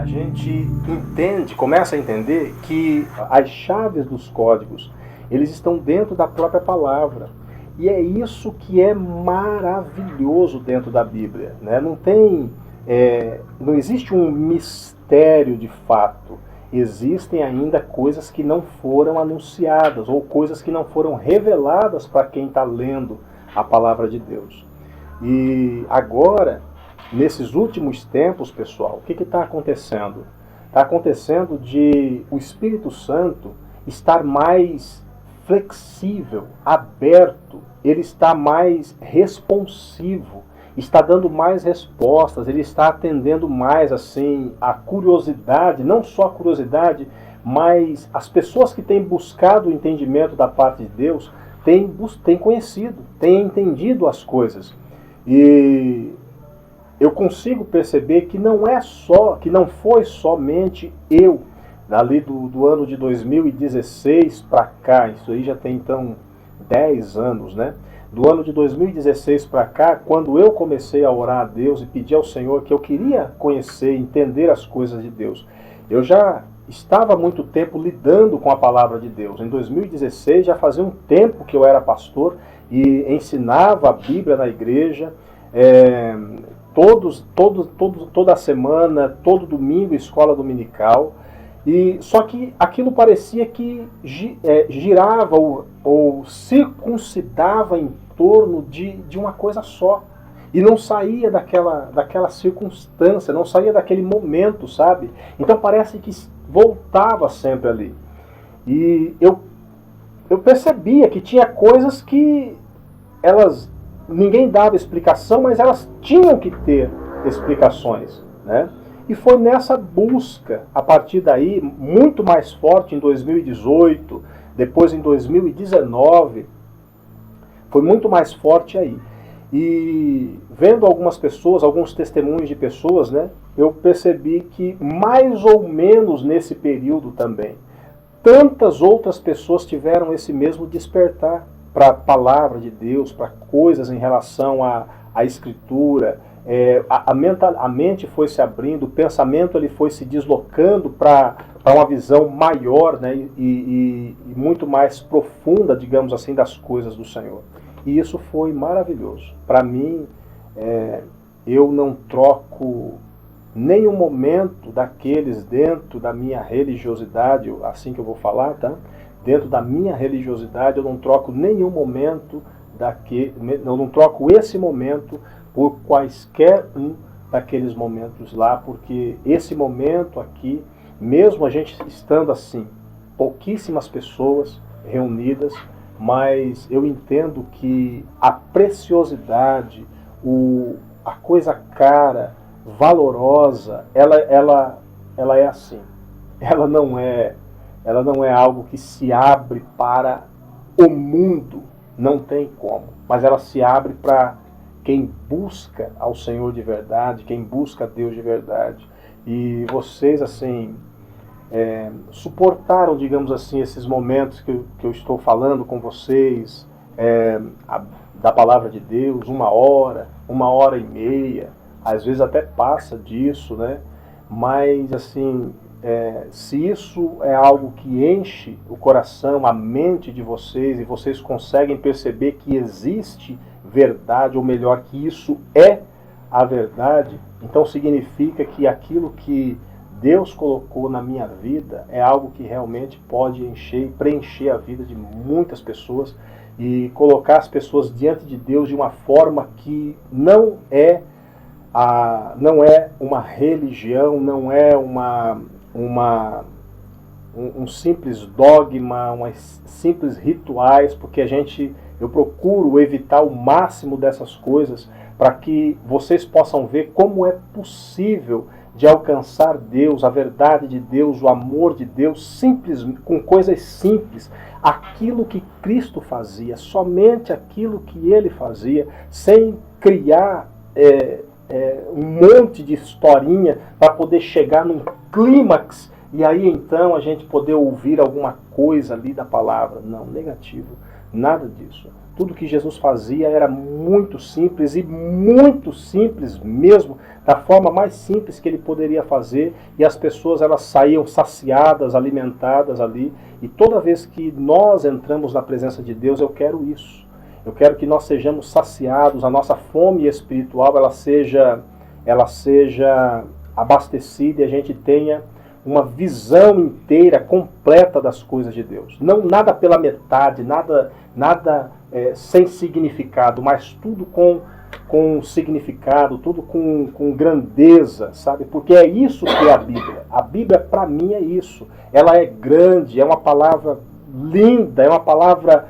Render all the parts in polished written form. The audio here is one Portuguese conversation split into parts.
a gente começa a entender que as chaves dos códigos, eles estão dentro da própria palavra. E é isso que é maravilhoso dentro da Bíblia, né? Não existe um mistério de fato. Existem ainda coisas que não foram anunciadas ou coisas que não foram reveladas para quem está lendo a palavra de Deus. E agora, nesses últimos tempos, pessoal, o que está acontecendo? Está acontecendo de o Espírito Santo estar mais flexível, aberto, ele está mais responsivo, está dando mais respostas, ele está atendendo mais assim a curiosidade, não só a curiosidade, mas as pessoas que têm buscado o entendimento da parte de Deus têm conhecido, têm entendido as coisas. E eu consigo perceber que que não foi somente eu, ali do ano de 2016 para cá, isso aí já tem então 10 anos, né? Do ano de 2016 para cá, quando eu comecei a orar a Deus e pedir ao Senhor que eu queria conhecer, entender as coisas de Deus, eu já estava há muito tempo lidando com a palavra de Deus. Em 2016 já fazia um tempo que eu era pastor e ensinava a Bíblia na igreja, toda semana, todo domingo, escola dominical. E só que aquilo parecia que girava ou circuncidava em torno de uma coisa só. E não saía daquela circunstância, não saía daquele momento, sabe? Então parece que voltava sempre ali. E eu percebia que tinha coisas que ninguém dava explicação, mas elas tinham que ter explicações, né? E foi nessa busca, a partir daí, muito mais forte em 2018, depois em 2019, foi muito mais forte aí. E vendo algumas pessoas, alguns testemunhos de pessoas, né, eu percebi que mais ou menos nesse período também, tantas outras pessoas tiveram esse mesmo despertar para a palavra de Deus, para coisas em relação à Escritura. A mente foi se abrindo, o pensamento ele foi se deslocando para uma visão maior, né, e muito mais profunda, digamos assim, das coisas do Senhor. E isso foi maravilhoso. Para mim, eu não troco nenhum momento daqueles dentro da minha religiosidade, assim que eu vou falar, tá? Dentro da minha religiosidade, eu não troco nenhum momento eu não troco esse momento por quaisquer um daqueles momentos lá, porque esse momento aqui, mesmo a gente estando assim, pouquíssimas pessoas reunidas, mas eu entendo que a preciosidade, a coisa cara, valorosa, ela é assim. Ela não é algo que se abre para o mundo, não tem como, mas ela se abre para quem busca ao Senhor de verdade, quem busca a Deus de verdade. E vocês, assim, suportaram, digamos assim, esses momentos que eu estou falando com vocês, da palavra de Deus, 1h30, às vezes até passa disso, né? Mas, assim, se isso é algo que enche o coração, a mente de vocês, e vocês conseguem perceber que existe verdade, ou melhor, que isso é a verdade, então significa que aquilo que Deus colocou na minha vida é algo que realmente pode encher e preencher a vida de muitas pessoas e colocar as pessoas diante de Deus de uma forma que não é uma religião, não é um simples dogma, simples rituais, porque eu procuro evitar o máximo dessas coisas para que vocês possam ver como é possível de alcançar Deus, a verdade de Deus, o amor de Deus, com coisas simples, aquilo que Cristo fazia, somente aquilo que Ele fazia, sem criar um monte de historinha para poder chegar num clímax e aí então a gente poder ouvir alguma coisa ali da palavra. Não, negativo. Nada disso. Tudo que Jesus fazia era muito simples, e muito simples mesmo, da forma mais simples que ele poderia fazer, e as pessoas elas saíam saciadas, alimentadas ali. E toda vez que nós entramos na presença de Deus, eu quero isso. Eu quero que nós sejamos saciados, a nossa fome espiritual ela seja abastecida e a gente tenha uma visão inteira, completa das coisas de Deus. Não nada pela metade, nada sem significado, mas tudo com significado, tudo com grandeza, sabe? Porque é isso que é a Bíblia. A Bíblia, para mim, é isso. Ela é grande, é uma palavra linda, é uma palavra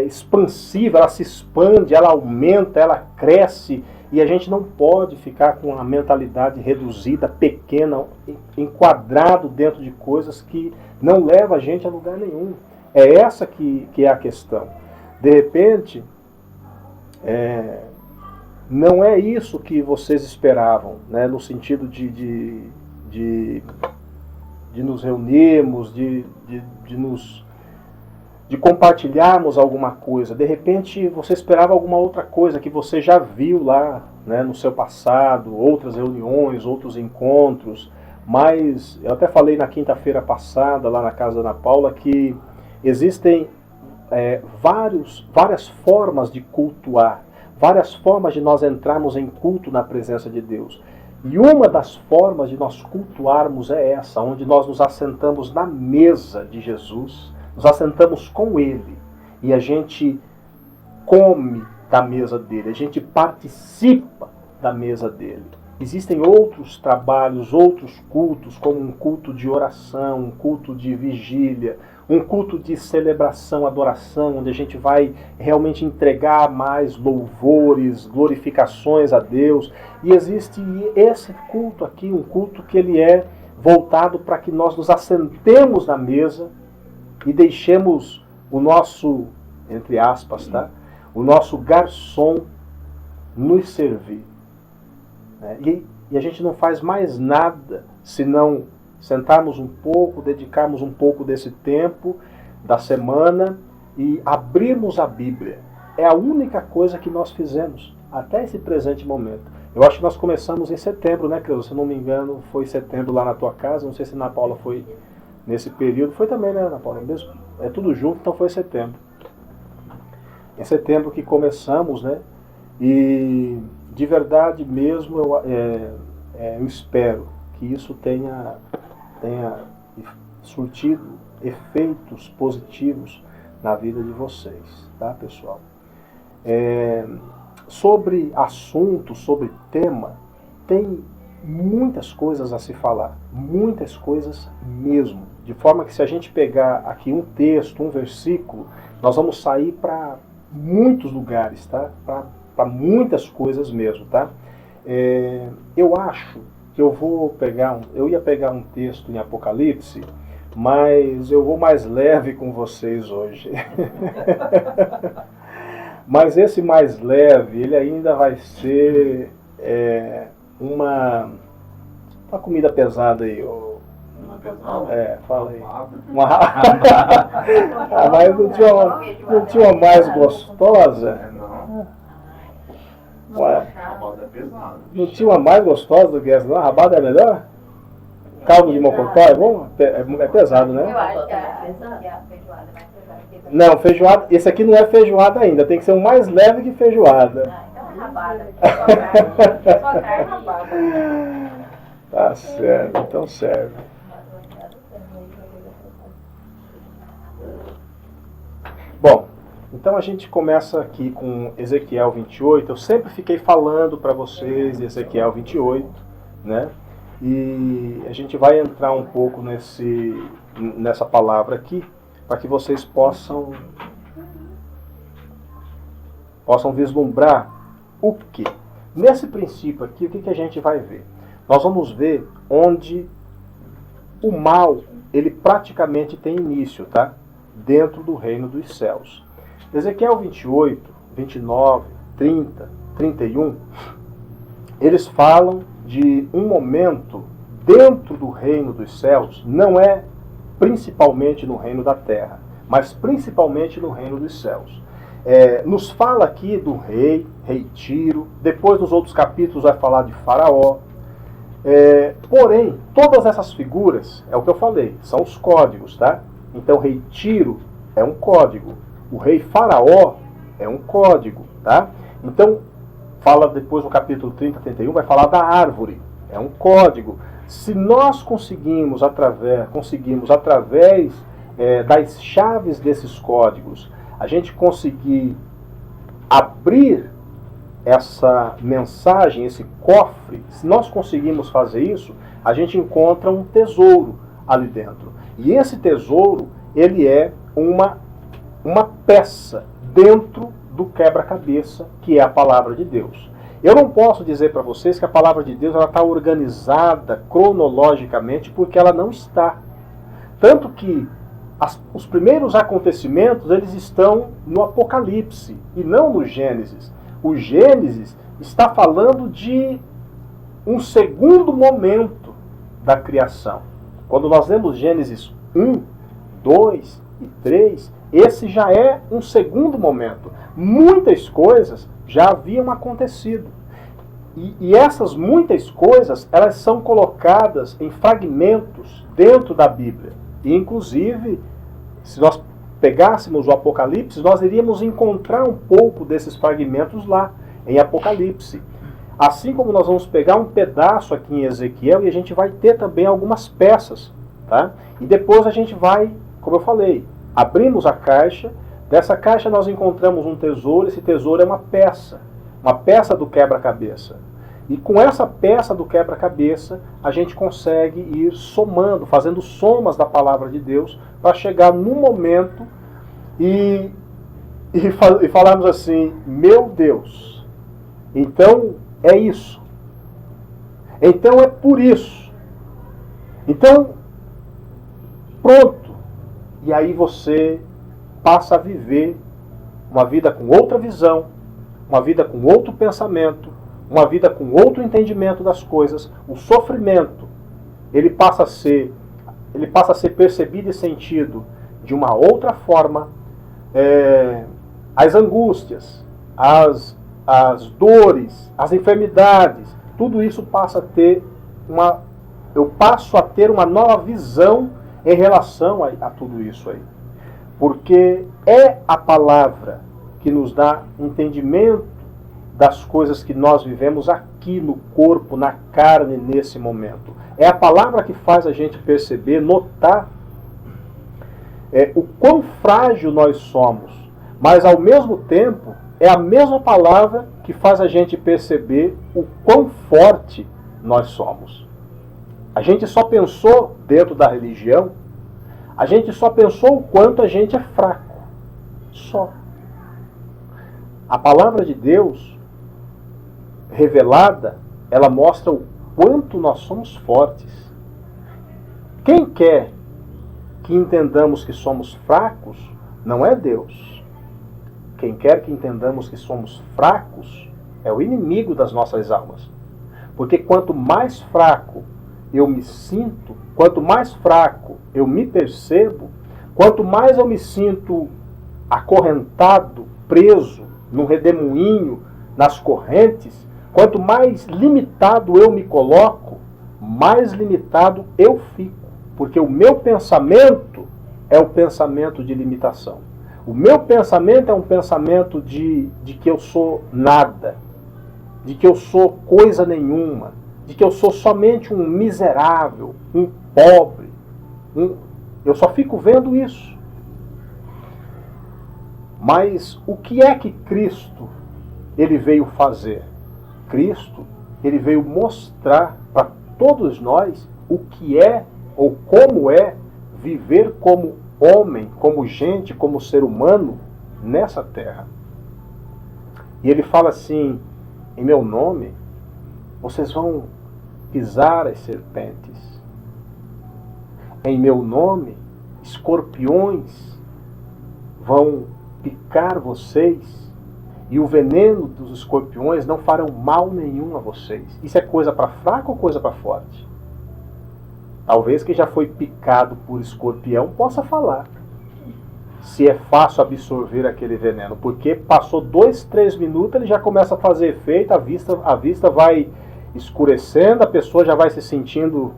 expansiva, ela se expande, ela aumenta, ela cresce, e a gente não pode ficar com a mentalidade reduzida, pequena, enquadrado dentro de coisas que não levam a gente a lugar nenhum. É essa que é a questão. De repente, não é isso que vocês esperavam, né, no sentido de nos reunirmos, de compartilharmos alguma coisa. De repente, você esperava alguma outra coisa que você já viu lá, né, no seu passado, outras reuniões, outros encontros. Mas eu até falei na quinta-feira passada, lá na casa da Ana Paula, que existem várias formas de cultuar, várias formas de nós entrarmos em culto na presença de Deus. E uma das formas de nós cultuarmos é essa, onde nós nos assentamos na mesa de Jesus, nos assentamos com Ele e a gente come da mesa dele, a gente participa da mesa dele. Existem outros trabalhos, outros cultos, como um culto de oração, um culto de vigília, um culto de celebração, adoração, onde a gente vai realmente entregar mais louvores, glorificações a Deus. E existe esse culto aqui, um culto que ele é voltado para que nós nos assentemos na mesa e deixemos o nosso, entre aspas, tá? O nosso garçom nos servir. E a gente não faz mais nada senão sentarmos um pouco, dedicarmos um pouco desse tempo da semana e abrirmos a Bíblia. É a única coisa que nós fizemos até esse presente momento. Eu acho que nós começamos em setembro, né, Cleusa? Se eu não me engano, foi setembro lá na tua casa. Não sei se a Ana Paula foi nesse período. Foi também, né, Ana Paula? Mesmo, é tudo junto, então foi setembro. Em setembro que começamos, né? E de verdade mesmo eu espero que isso tenha surtido efeitos positivos na vida de vocês, tá, pessoal? Sobre assunto, sobre tema, tem muitas coisas a se falar, muitas coisas mesmo, de forma que se a gente pegar aqui um texto, um versículo, nós vamos sair para muitos lugares, tá? Para muitas coisas mesmo, tá? Eu acho que eu ia pegar um texto em Apocalipse, mas eu vou mais leve com vocês hoje. Mas esse mais leve, ele ainda vai ser uma comida pesada aí. Fala aí. Mas não tinha uma mais gostosa? Não tinha uma mais gostosa do que essa, não? A rabada é melhor? Caldo de mocotó é bom? É pesado, né? Eu acho que a feijoada é mais pesada. Não, feijoada, esse aqui não é feijoada ainda, tem que ser um mais leve que feijoada. Então é rabada. Só carne rabada. Tá certo, então serve. Bom, então a gente começa aqui com Ezequiel 28. Eu sempre fiquei falando para vocês de Ezequiel 28, né? E a gente vai entrar um pouco nessa palavra aqui, para que vocês possam vislumbrar o quê? Nesse princípio aqui, o que a gente vai ver? Nós vamos ver onde o mal, ele praticamente tem início, tá? Dentro do reino dos céus. Ezequiel 28, 29, 30, 31, eles falam de um momento dentro do reino dos céus, não é principalmente no reino da terra, mas principalmente no reino dos céus. Nos fala aqui do rei Tiro, depois nos outros capítulos vai falar de Faraó. Porém, todas essas figuras, é o que eu falei, são os códigos, tá? Então, rei Tiro é um código, o rei Faraó é um código, tá? Então, fala depois no capítulo 30, 31, vai falar da árvore, é um código. Se nós conseguimos através das chaves desses códigos, a gente conseguir abrir essa mensagem, esse cofre, se nós conseguimos fazer isso, a gente encontra um tesouro ali dentro. E esse tesouro, ele é uma peça dentro do quebra-cabeça, que é a palavra de Deus. Eu não posso dizer para vocês que a palavra de Deus está organizada cronologicamente, porque ela não está. Tanto que os primeiros acontecimentos, eles estão no Apocalipse e não no Gênesis. O Gênesis está falando de um segundo momento da criação. Quando nós lemos Gênesis 1, 2 e 3, esse já é um segundo momento. Muitas coisas já haviam acontecido. E essas muitas coisas, elas são colocadas em fragmentos dentro da Bíblia. E, inclusive, se nós pegássemos o Apocalipse, nós iríamos encontrar um pouco desses fragmentos lá, em Apocalipse. Assim como nós vamos pegar um pedaço aqui em Ezequiel e a gente vai ter também algumas peças, tá? E depois a gente vai, como eu falei, abrimos a caixa, dessa caixa nós encontramos um tesouro, esse tesouro é uma peça do quebra-cabeça. E com essa peça do quebra-cabeça, a gente consegue ir somando, fazendo somas da palavra de Deus, para chegar num momento e falarmos assim, meu Deus, então é isso. Então é por isso. Então, pronto. E aí você passa a viver uma vida com outra visão, uma vida com outro pensamento, uma vida com outro entendimento das coisas. O sofrimento, ele passa a ser percebido e sentido de uma outra forma. As angústias, as dores, as enfermidades, tudo isso passa a ter eu passo a ter uma nova visão em relação a tudo isso aí. Porque é a palavra que nos dá entendimento das coisas que nós vivemos aqui no corpo, na carne, nesse momento. É a palavra que faz a gente perceber, notar o quão frágil nós somos, mas ao mesmo tempo é a mesma palavra que faz a gente perceber o quão forte nós somos. A gente só pensou dentro da religião, a gente só pensou o quanto a gente é fraco. Só. A palavra de Deus revelada, ela mostra o quanto nós somos fortes. Quem quer que entendamos que somos fracos, não é Deus. Quem quer que entendamos que somos fracos, é o inimigo das nossas almas. Porque quanto mais fraco eu me sinto, quanto mais fraco eu me percebo, quanto mais eu me sinto acorrentado, preso, num redemoinho, nas correntes, quanto mais limitado eu me coloco, mais limitado eu fico. Porque o meu pensamento é o pensamento de limitação. O meu pensamento é um pensamento de que eu sou nada, de que eu sou coisa nenhuma, de que eu sou somente um miserável, um pobre. Eu só fico vendo isso. Mas o que é que Cristo ele veio fazer? Cristo ele veio mostrar para todos nós o que é ou como é viver como homem, como gente, como ser humano nessa terra. E ele fala assim, em meu nome, vocês vão pisar as serpentes. Em meu nome, escorpiões vão picar vocês. E o veneno dos escorpiões não farão mal nenhum a vocês. Isso é coisa para fraco ou coisa para forte? Talvez quem já foi picado por escorpião possa falar. se é fácil absorver aquele veneno, porque passou 2, 3 minutos, ele já começa a fazer efeito, a vista vai escurecendo, a pessoa já vai se sentindo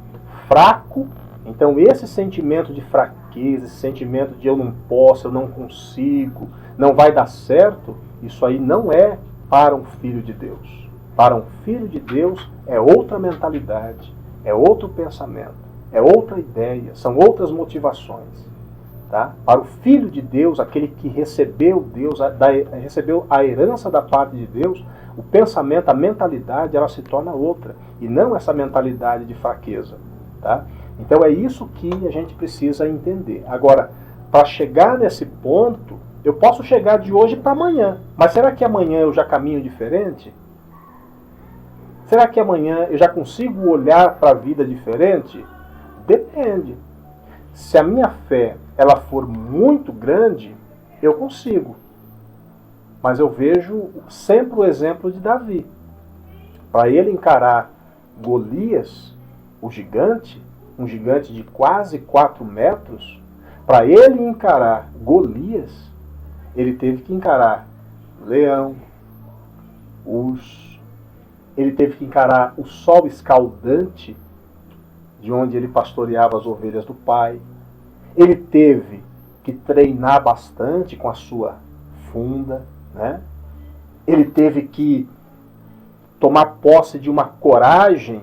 fraco. Então esse sentimento de fraqueza, esse sentimento de eu não posso, eu não consigo, não vai dar certo, isso aí não é para um filho de Deus. Para um filho de Deus é outra mentalidade, é outro pensamento, é outra ideia, são outras motivações. Tá? Para o filho de Deus, aquele que recebeu Deus, recebeu a herança da parte de Deus, o pensamento, a mentalidade, ela se torna outra, e não essa mentalidade de fraqueza. Tá? Então é isso que a gente precisa entender. Agora, para chegar nesse ponto, eu posso chegar de hoje para amanhã, mas será que amanhã eu já caminho diferente? Será que amanhã eu já consigo olhar para a vida diferente? Depende. Se a minha fé ela for muito grande, eu consigo. Mas eu vejo sempre o exemplo de Davi. Para ele encarar Golias, o gigante, um gigante de quase 4 metros, para ele encarar Golias, ele teve que encarar leão, urso, ele teve que encarar o sol escaldante de onde ele pastoreava as ovelhas do pai. Ele teve que treinar bastante com a sua funda, né? Ele teve que tomar posse de uma coragem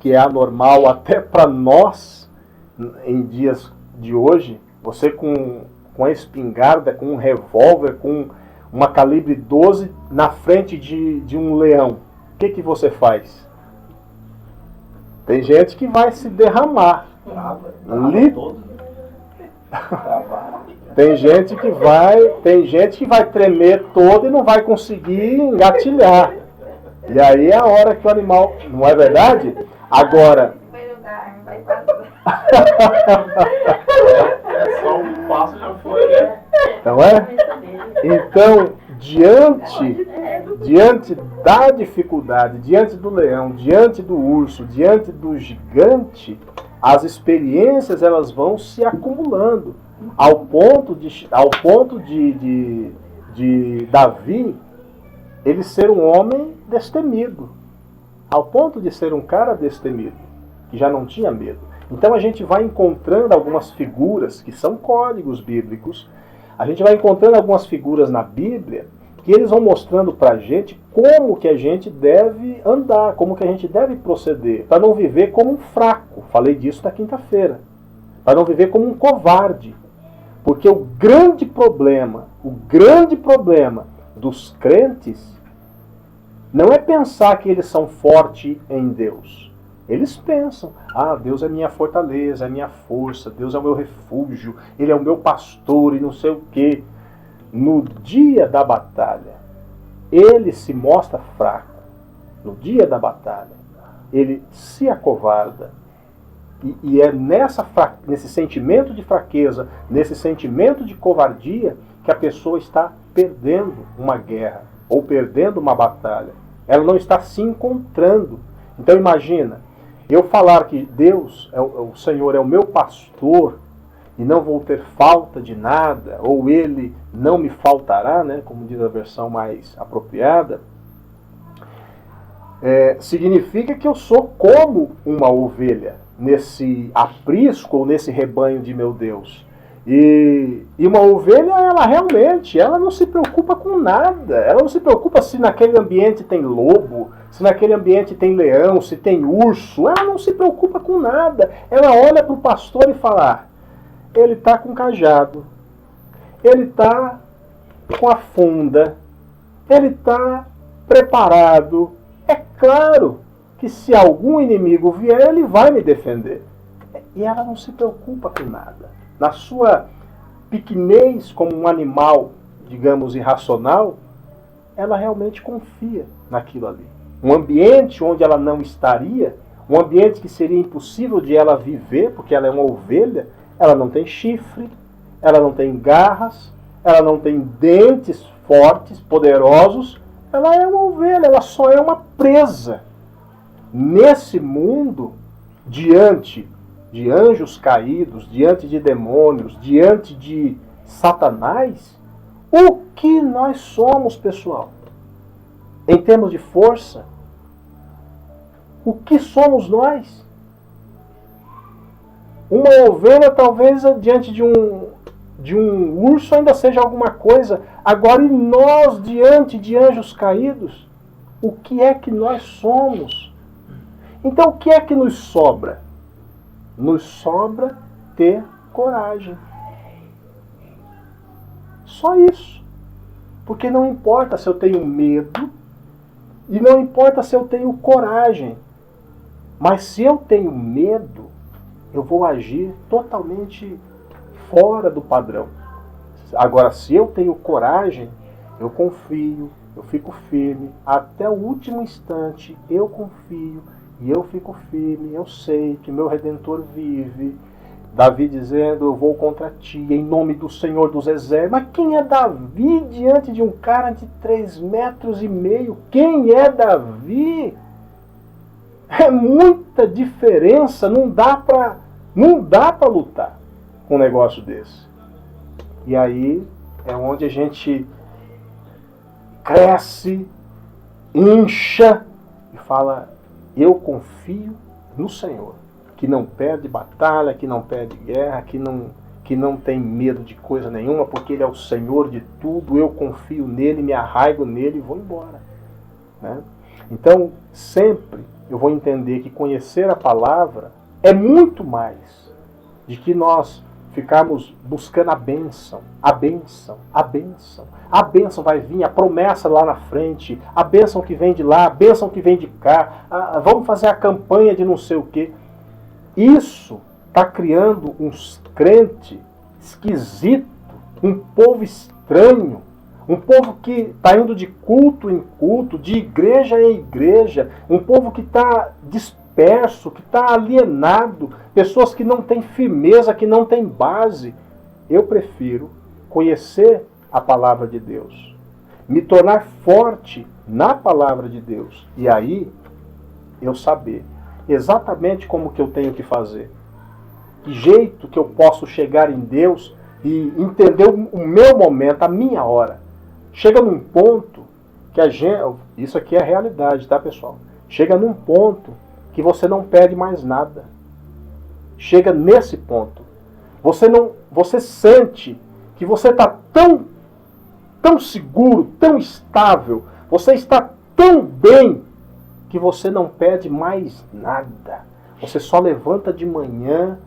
que é anormal até para nós em dias de hoje. Você com a espingarda, com um revólver, com uma calibre 12 na frente de um leão. O que você faz? Tem gente que vai se derramar. Tem gente que vai tremer todo e não vai conseguir engatilhar. E aí é a hora que o animal... Não é verdade? Agora... Só um passo já foi, né? Não é? Então, diante da dificuldade, diante do leão, diante do urso, diante do gigante, as experiências elas vão se acumulando ao ponto de Davi ele ser um homem destemido, ao ponto de ser um cara destemido, que já não tinha medo. Então a gente vai encontrando algumas figuras que são códigos bíblicos, a gente vai encontrando algumas figuras na Bíblia que eles vão mostrando para a gente como que a gente deve andar, como que a gente deve proceder, para não viver como um fraco. Falei disso na quinta-feira. Para não viver como um covarde. Porque o grande problema dos crentes não é pensar que eles são fortes em Deus. Eles pensam, Deus é minha fortaleza, é minha força, Deus é o meu refúgio, Ele é o meu pastor e não sei o quê. No dia da batalha, ele se mostra fraco. No dia da batalha, ele se acovarda. E é nesse sentimento de fraqueza, nesse sentimento de covardia, que a pessoa está perdendo uma guerra, ou perdendo uma batalha. Ela não está se encontrando. Então imagina, eu falar que Deus, o Senhor é o meu pastor, e não vou ter falta de nada, ou Ele não me faltará, né, como diz a versão mais apropriada, significa que eu sou como uma ovelha nesse aprisco ou nesse rebanho de meu Deus. E uma ovelha, ela não se preocupa com nada. Ela não se preocupa se naquele ambiente tem lobo, se naquele ambiente tem leão, se tem urso. Ela não se preocupa com nada. Ela olha para o pastor e fala, ele está com cajado, ele está com a funda, ele está preparado. É claro que se algum inimigo vier, ele vai me defender. E ela não se preocupa com nada. Na sua pequenez como um animal, digamos, irracional, ela realmente confia naquilo ali. Um ambiente onde ela não estaria, um ambiente que seria impossível de ela viver, porque ela é uma ovelha, ela não tem chifre, ela não tem garras, ela não tem dentes fortes, poderosos, ela é uma ovelha, ela só é uma presa. Nesse mundo, diante de anjos caídos, diante de demônios, diante de Satanás, o que nós somos, pessoal? Em termos de força, o que somos nós? Uma ovelha, talvez, diante de um urso ainda seja alguma coisa. Agora, e nós, diante de anjos caídos, o que é que nós somos? Então, o que é que nos sobra? Nos sobra ter coragem. Só isso. Porque não importa se eu tenho medo e não importa se eu tenho coragem. Mas se eu tenho medo, eu vou agir totalmente fora do padrão. Agora, se eu tenho coragem, eu confio, eu fico firme. Até o último instante, eu confio e eu fico firme. Eu sei que meu Redentor vive. Davi dizendo, eu vou contra ti, em nome do Senhor dos Exércitos. Mas quem é Davi diante de um cara de 3,5 metros? Quem é Davi? É muita diferença, não dá para lutar com um negócio desse. E aí é onde a gente cresce, incha e fala, eu confio no Senhor, que não perde batalha, que não perde guerra, que não tem medo de coisa nenhuma, porque Ele é o Senhor de tudo, eu confio nele, me arraigo nele e vou embora. Né? Então, sempre eu vou entender que conhecer a palavra é muito mais de que nós ficarmos buscando a bênção, a bênção, a bênção. A bênção vai vir, a promessa lá na frente, a bênção que vem de lá, a bênção que vem de cá, vamos fazer a campanha de não sei o quê. Isso está criando uns crentes esquisitos, um povo estranho, um povo que está indo de culto em culto, de igreja em igreja, um povo que está disperso, que está alienado, pessoas que não têm firmeza, que não têm base. Eu prefiro conhecer a palavra de Deus, me tornar forte na palavra de Deus, e aí eu saber exatamente como que eu tenho que fazer, que jeito que eu posso chegar em Deus e entender o meu momento, a minha hora. Chega num ponto que a gente... Isso aqui é a realidade, tá, pessoal? Chega num ponto que você não perde mais nada. Chega nesse ponto. Você sente que você está tão seguro, tão estável, você está tão bem que você não perde mais nada. Você só levanta de manhã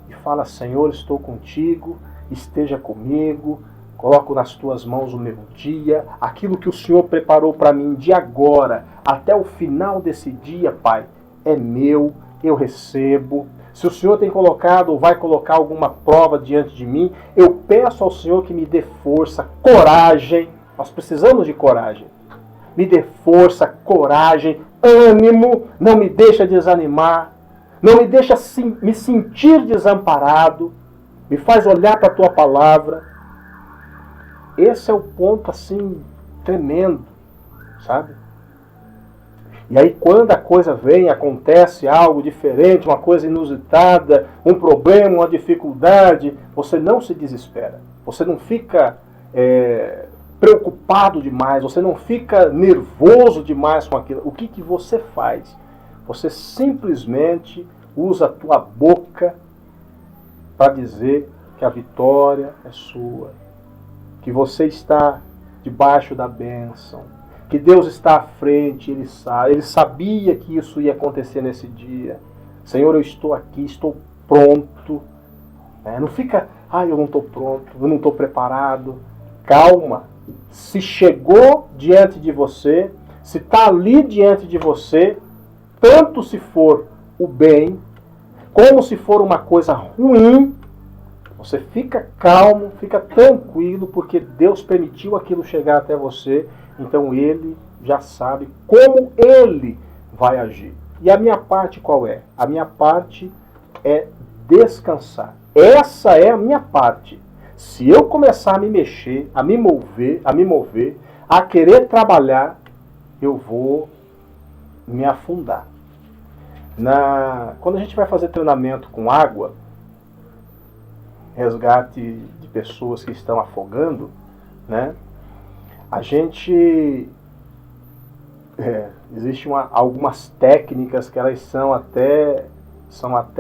e fala, Senhor, estou contigo, esteja comigo, coloco nas tuas mãos o meu dia, aquilo que o Senhor preparou para mim de agora até o final desse dia, Pai, é meu, eu recebo. Se o Senhor tem colocado ou vai colocar alguma prova diante de mim, eu peço ao Senhor que me dê força, coragem. Nós precisamos de coragem. Me dê força, coragem, ânimo, não me deixa desanimar, não me deixa me sentir desamparado, me faz olhar para a tua palavra. Esse é o ponto assim tremendo, sabe? E aí quando a coisa vem, acontece algo diferente, uma coisa inusitada, um problema, uma dificuldade, você não se desespera, você não fica preocupado demais, você não fica nervoso demais com aquilo. O que você faz? Você simplesmente usa a tua boca para dizer que a vitória é sua, que você está debaixo da bênção, que Deus está à frente, Ele sabia que isso ia acontecer nesse dia. Senhor, eu estou aqui, estou pronto. Não fica, eu não estou pronto, eu não estou preparado. Calma. Se chegou diante de você, se está ali diante de você, tanto se for o bem, como se for uma coisa ruim, você fica calmo, fica tranquilo, porque Deus permitiu aquilo chegar até você, então Ele já sabe como Ele vai agir. E a minha parte qual é? A minha parte é descansar. Essa é a minha parte. Se eu começar a me mexer, a me mover, a querer trabalhar, eu vou me afundar. Quando a gente vai fazer treinamento com água, resgate de pessoas que estão afogando, né? A gente... existem algumas técnicas que elas são até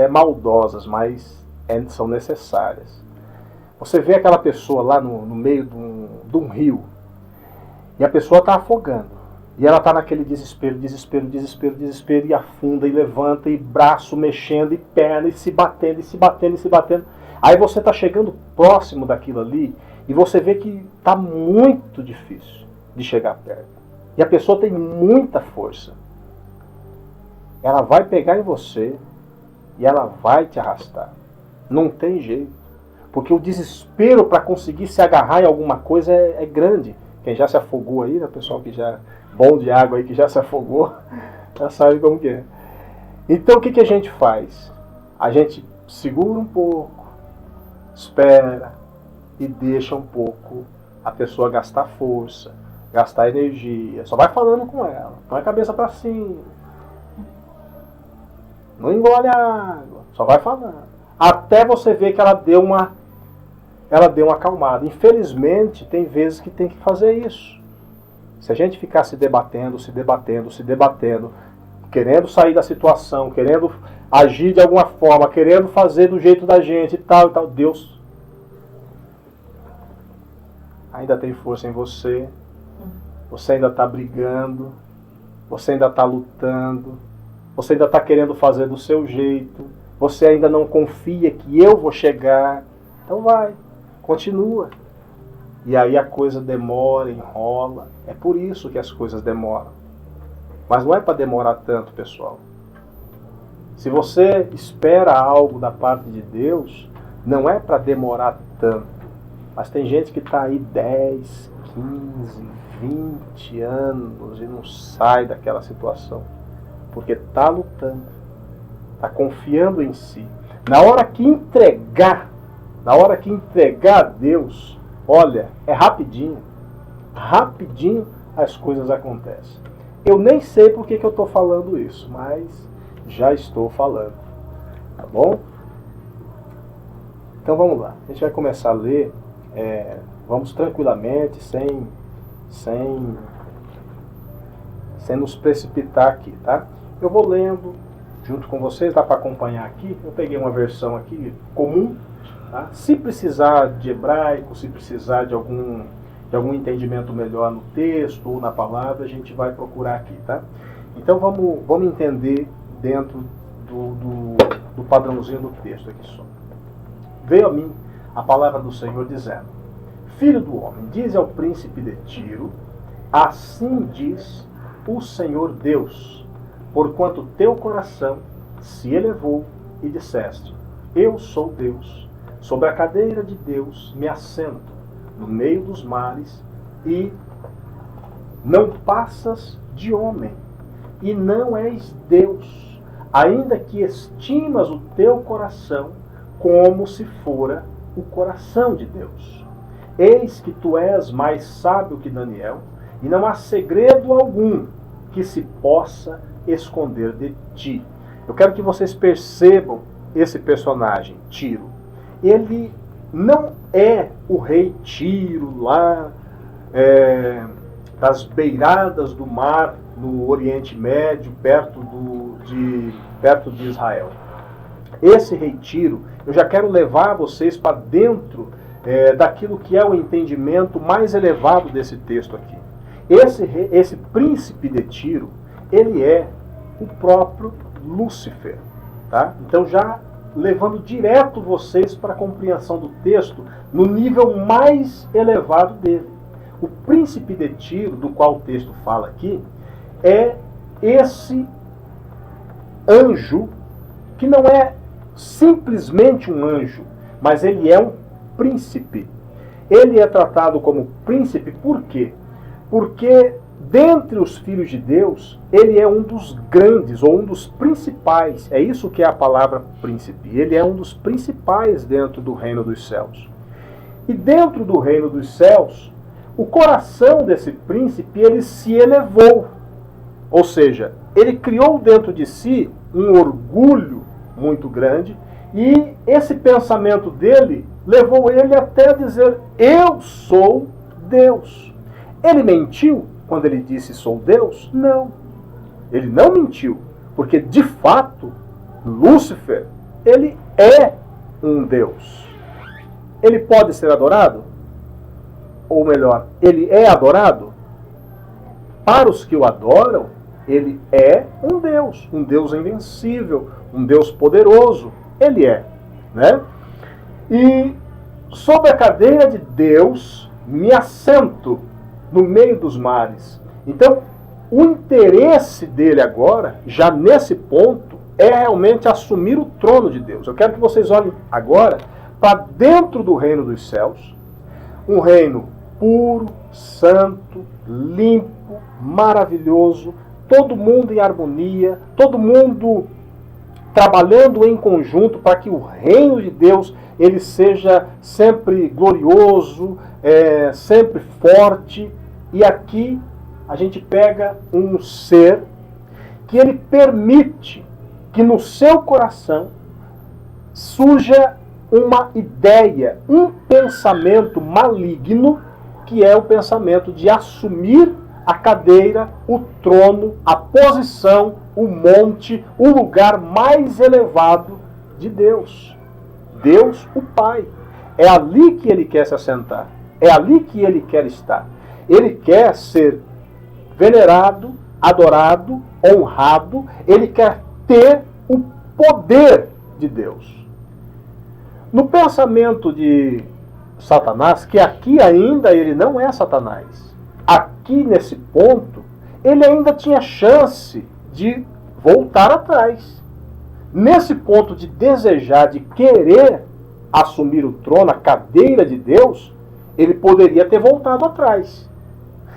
maldosas, mas são necessárias. Você vê aquela pessoa lá no meio de um rio, e a pessoa está afogando. E ela está naquele desespero, e afunda, e levanta, e braço mexendo, e perna, e se batendo, e se batendo, e se batendo. Aí você está chegando próximo daquilo ali, e você vê que está muito difícil de chegar perto. E a pessoa tem muita força. Ela vai pegar em você, e ela vai te arrastar. Não tem jeito. Porque o desespero para conseguir se agarrar em alguma coisa é grande. Quem já se afogou aí, né, pessoal que já... bom de água aí, que já se afogou, já sabe como que é. Então o que a gente faz? A gente segura um pouco, espera e deixa um pouco a pessoa gastar força, gastar energia. Só vai falando com ela, põe a cabeça para cima, não engole a água, só vai falando. Até você ver que ela deu uma acalmada. Infelizmente, tem vezes que tem que fazer isso. Se a gente ficar se debatendo, querendo sair da situação, querendo agir de alguma forma, querendo fazer do jeito da gente e tal, Deus ainda tem força em você, você ainda está brigando, você ainda está lutando, você ainda está querendo fazer do seu jeito, você ainda não confia que eu vou chegar, então vai, continua. E aí a coisa demora, enrola. É por isso que as coisas demoram. Mas não é para demorar tanto, pessoal. Se você espera algo da parte de Deus, não é para demorar tanto. Mas tem gente que está aí 10, 15, 20 anos e não sai daquela situação. Porque está lutando. Está confiando em si. Na hora que entregar a Deus, olha, é rapidinho as coisas acontecem. Eu nem sei por que eu estou falando isso, mas já estou falando, tá bom? Então vamos lá, a gente vai começar a ler, vamos tranquilamente, sem nos precipitar aqui, tá? Eu vou lendo junto com vocês, dá para acompanhar aqui, eu peguei uma versão aqui comum. Tá? Se precisar de hebraico, se precisar de algum entendimento melhor no texto ou na palavra, a gente vai procurar aqui. Tá? Então vamos entender dentro do padrãozinho do texto aqui só. Veio a mim a palavra do Senhor dizendo: Filho do homem, dize ao príncipe de Tiro, assim diz o Senhor Deus, porquanto teu coração se elevou e disseste: Eu sou Deus. Sobre a cadeira de Deus me assento no meio dos mares, e não passas de homem, e não és Deus, ainda que estimas o teu coração como se fora o coração de Deus. Eis que tu és mais sábio que Daniel, e não há segredo algum que se possa esconder de ti. Eu quero que vocês percebam esse personagem, Tiro. Ele não é o rei Tiro lá das beiradas do mar no Oriente Médio, perto de Israel. Esse rei Tiro, eu já quero levar vocês para dentro daquilo que é o entendimento mais elevado desse texto aqui. Esse príncipe de Tiro, ele é o próprio Lúcifer. Tá? Então já levando direto vocês para a compreensão do texto no nível mais elevado dele. O príncipe de Tiro, do qual o texto fala aqui, é esse anjo, que não é simplesmente um anjo, mas ele é um príncipe. Ele é tratado como príncipe por quê? Porque dentre os filhos de Deus, ele é um dos grandes, ou um dos principais. É isso que é a palavra príncipe. Ele é um dos principais dentro do reino dos céus. E dentro do reino dos céus, o coração desse príncipe, ele se elevou. Ou seja, ele criou dentro de si um orgulho muito grande, e esse pensamento dele levou ele até a dizer: eu sou Deus. Ele mentiu quando ele disse sou Deus? Não. Ele não mentiu, porque de fato, Lúcifer, ele é um Deus. Ele pode ser adorado? Ou melhor, ele é adorado? Para os que o adoram, ele é um Deus invencível, um Deus poderoso. Ele é, né? E sob a cadeira de Deus me assento no meio dos mares. Então, o interesse dele agora, já nesse ponto, é realmente assumir o trono de Deus. Eu quero que vocês olhem agora para dentro do reino dos céus, um reino puro, santo, limpo, maravilhoso, todo mundo em harmonia, todo mundo trabalhando em conjunto para que o reino de Deus ele seja sempre glorioso, sempre forte. E aqui a gente pega um ser que ele permite que no seu coração surja uma ideia, um pensamento maligno, que é o pensamento de assumir a cadeira, o trono, a posição, o monte, o lugar mais elevado de Deus. Deus, o Pai. É ali que ele quer se assentar. É ali que ele quer estar. Ele quer ser venerado, adorado, honrado. Ele quer ter o poder de Deus. No pensamento de Satanás, que aqui ainda ele não é Satanás, aqui nesse ponto, ele ainda tinha chance de voltar atrás. Nesse ponto de desejar, de querer assumir o trono, a cadeira de Deus, ele poderia ter voltado atrás.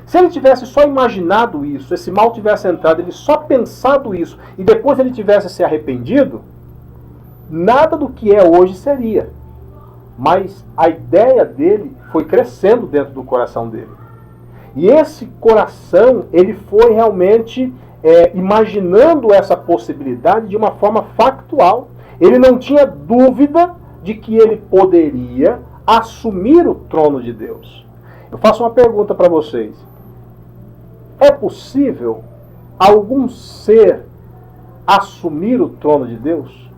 Se ele tivesse só imaginado isso, esse mal tivesse entrado, ele só pensado isso, e depois ele tivesse se arrependido, nada do que é hoje seria. Mas a ideia dele foi crescendo dentro do coração dele. E esse coração, ele foi realmente imaginando essa possibilidade de uma forma factual. Ele não tinha dúvida de que ele poderia assumir o trono de Deus. Eu faço uma pergunta para vocês. É possível algum ser assumir o trono de Deus?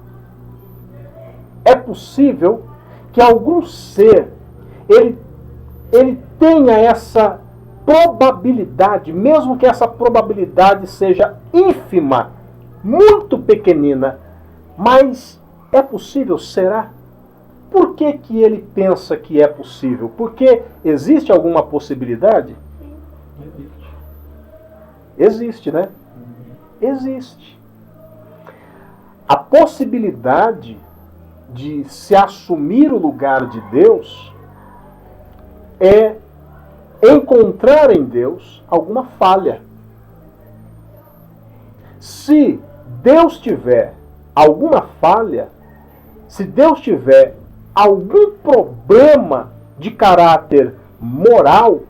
É possível que algum ser ele tenha essa probabilidade, mesmo que essa probabilidade seja ínfima, muito pequenina, mas é possível? Será? Por que que ele pensa que é possível? Porque existe alguma possibilidade? Existe, né? Existe. A possibilidade de se assumir o lugar de Deus é encontrar em Deus alguma falha. Se Deus tiver alguma falha, se Deus tiver algum problema de caráter moral,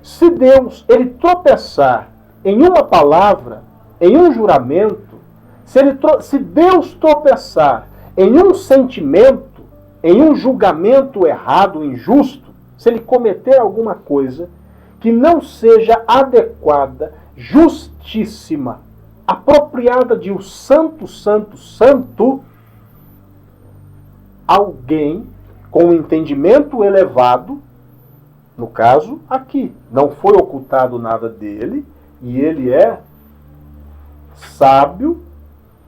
se Deus ele tropeçar em uma palavra, em um juramento, se Deus tropeçar em um sentimento, em um julgamento errado, injusto, se ele cometer alguma coisa que não seja adequada, justíssima, apropriada de o santo, santo, santo, alguém com um entendimento elevado, no caso aqui, não foi ocultado nada dele, e ele é sábio,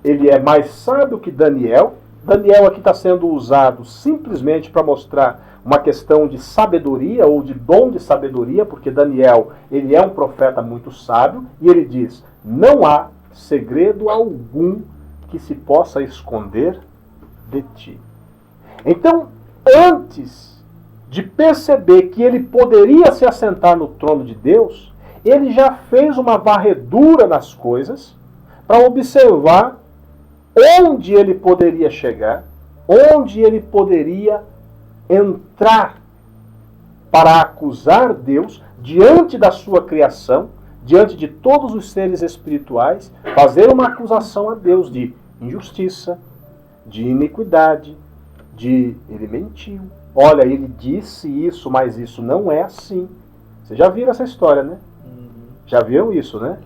ele é mais sábio que Daniel. Daniel aqui está sendo usado simplesmente para mostrar uma questão de sabedoria ou de dom de sabedoria, porque Daniel ele é um profeta muito sábio, e ele diz, não há segredo algum que se possa esconder de ti. Então, antes de perceber que ele poderia se assentar no trono de Deus, ele já fez uma varredura nas coisas para observar onde ele poderia chegar, onde ele poderia entrar para acusar Deus diante da sua criação, diante de todos os seres espirituais, fazer uma acusação a Deus de injustiça, de iniquidade, ele mentiu. Olha, ele disse isso, mas isso não é assim. Vocês já viram essa história, né? Já viram isso, né?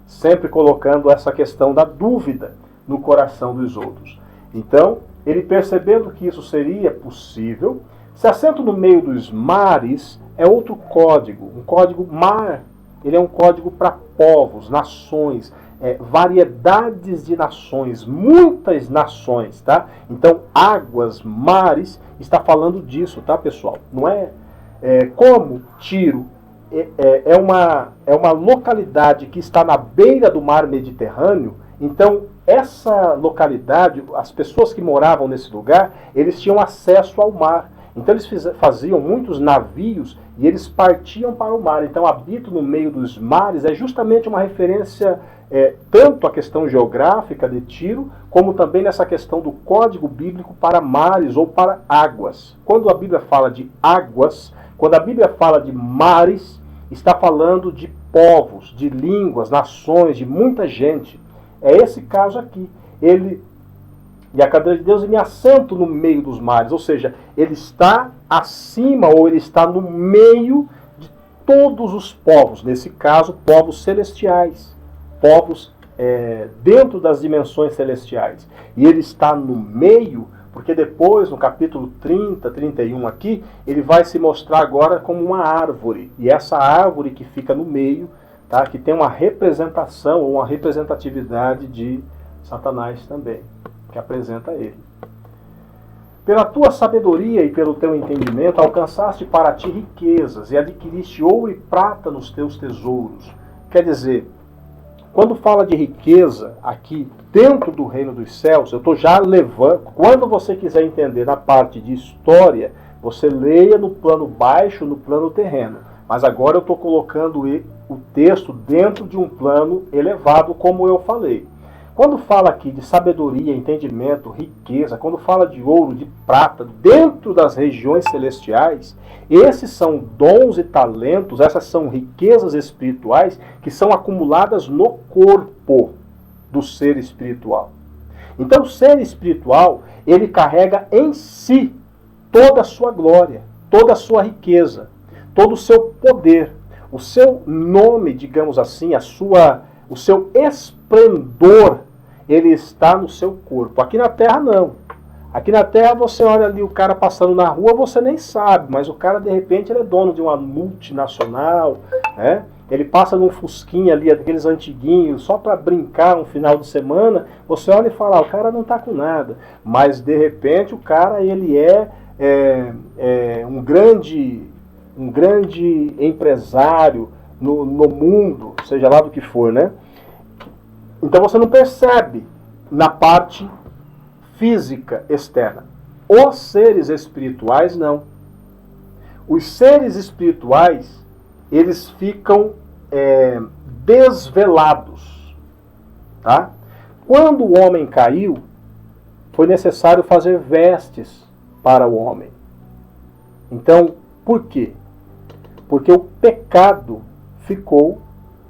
Sempre colocando essa questão da dúvida no coração dos outros. Então, ele percebendo que isso seria possível, se assenta no meio dos mares, é outro código. Um código mar, ele é um código para povos, nações, variedades de nações, muitas nações, tá? Então, águas, mares, está falando disso, tá, pessoal? Não é, como Tiro é uma localidade que está na beira do mar Mediterrâneo. Então, essa localidade, as pessoas que moravam nesse lugar, eles tinham acesso ao mar. Então, eles faziam muitos navios e eles partiam para o mar. Então, habito no meio dos mares é justamente uma referência tanto à questão geográfica de Tiro, como também nessa questão do código bíblico para mares ou para águas. Quando a Bíblia fala de águas, quando a Bíblia fala de mares, está falando de povos, de línguas, nações, de muita gente. É esse caso aqui. E a cadeira de Deus, e me assento no meio dos mares. Ou seja, ele está acima, ou ele está no meio de todos os povos. Nesse caso, povos celestiais. Povos dentro das dimensões celestiais. E ele está no meio, porque depois, no capítulo 30, 31 aqui, ele vai se mostrar agora como uma árvore. E essa árvore que fica no meio, tá, que tem uma representação, ou uma representatividade de Satanás também, que apresenta ele. Pela tua sabedoria e pelo teu entendimento, alcançaste para ti riquezas e adquiriste ouro e prata nos teus tesouros. Quer dizer, quando fala de riqueza aqui dentro do reino dos céus, eu estou já levando. Quando você quiser entender na parte de história, você leia no plano baixo, no plano terreno. Mas agora eu estou colocando o texto dentro de um plano elevado, como eu falei. Quando fala aqui de sabedoria, entendimento, riqueza, quando fala de ouro, de prata, dentro das regiões celestiais, esses são dons e talentos, essas são riquezas espirituais que são acumuladas no corpo do ser espiritual. Então o ser espiritual, ele carrega em si toda a sua glória, toda a sua riqueza, todo o seu poder, o seu nome, digamos assim, o seu esplendor, ele está no seu corpo. Aqui na Terra não. Aqui na Terra você olha ali o cara passando na rua, você nem sabe, mas o cara de repente ele é dono de uma multinacional, né? Ele passa num fusquinha ali, aqueles antiguinhos, só para brincar um final de semana, você olha e fala, o cara não está com nada. Mas de repente o cara ele um grande empresário no mundo, seja lá do que for, né? Então você não percebe na parte física externa. Os seres espirituais não. Os seres espirituais, eles ficam desvelados. Tá? Quando o homem caiu, foi necessário fazer vestes para o homem. Então, por quê? Porque o pecado ficou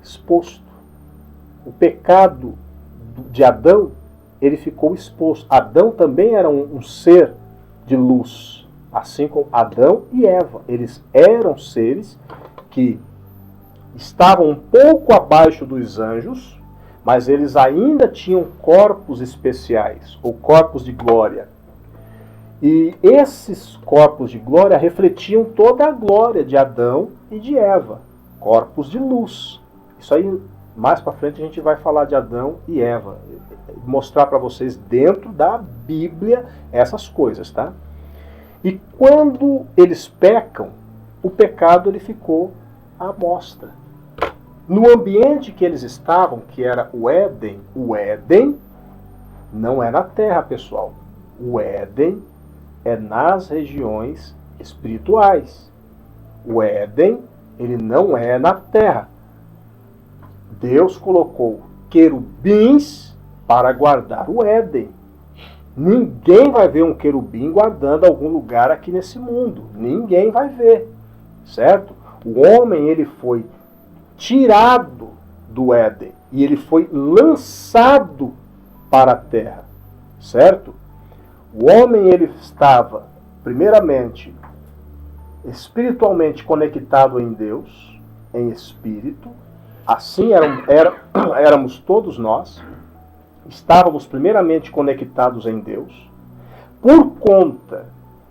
exposto. O pecado de Adão, ele ficou exposto. Adão também era um ser de luz, assim como Adão e Eva. Eles eram seres que estavam um pouco abaixo dos anjos, mas eles ainda tinham corpos especiais, ou corpos de glória. E esses corpos de glória refletiam toda a glória de Adão e de Eva. Corpos de luz. Isso aí, mais para frente, a gente vai falar de Adão e Eva. Mostrar para vocês dentro da Bíblia essas coisas, tá? E quando eles pecam, o pecado ele ficou à mostra. No ambiente que eles estavam, que era o Éden não é na terra, pessoal. O Éden é nas regiões espirituais. O Éden, ele não é na terra. Deus colocou querubins para guardar o Éden. Ninguém vai ver um querubim guardando algum lugar aqui nesse mundo. Ninguém vai ver, certo? O homem, ele foi tirado do Éden e ele foi lançado para a terra, certo? O homem, ele estava, primeiramente, espiritualmente conectado em Deus, em espírito. Assim éramos todos nós. Estávamos primeiramente conectados em Deus. Por conta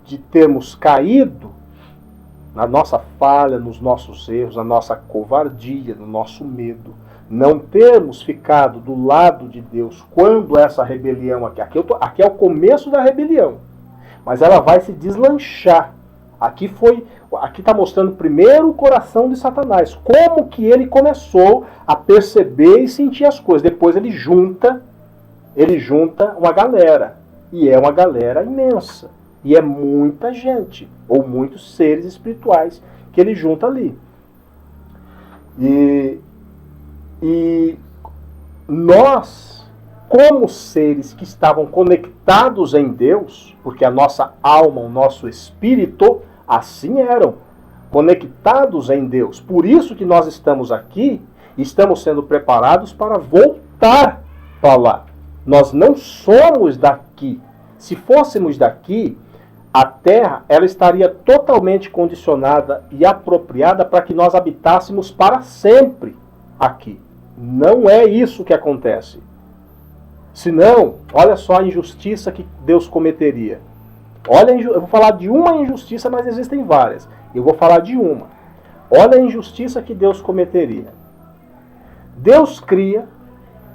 de termos caído na nossa falha, nos nossos erros, na nossa covardia, no nosso medo, não termos ficado do lado de Deus quando essa rebelião aqui é o começo da rebelião, mas ela vai se deslanchar. Aqui está mostrando primeiro o coração de Satanás, como que ele começou a perceber e sentir as coisas. Depois ele junta uma galera, e é uma galera imensa, e é muita gente, ou muitos seres espirituais que ele junta ali. E nós, como seres que estavam conectados em Deus, porque a nossa alma, o nosso espírito, assim eram, conectados em Deus. Por isso que nós estamos aqui, estamos sendo preparados para voltar para lá. Nós não somos daqui. Se fôssemos daqui, a terra ela estaria totalmente condicionada e apropriada para que nós habitássemos para sempre aqui. Não é isso que acontece. Senão, olha só a injustiça que Deus cometeria. Eu vou falar de uma injustiça, mas existem várias. Eu vou falar de uma. Olha a injustiça que Deus cometeria. Deus cria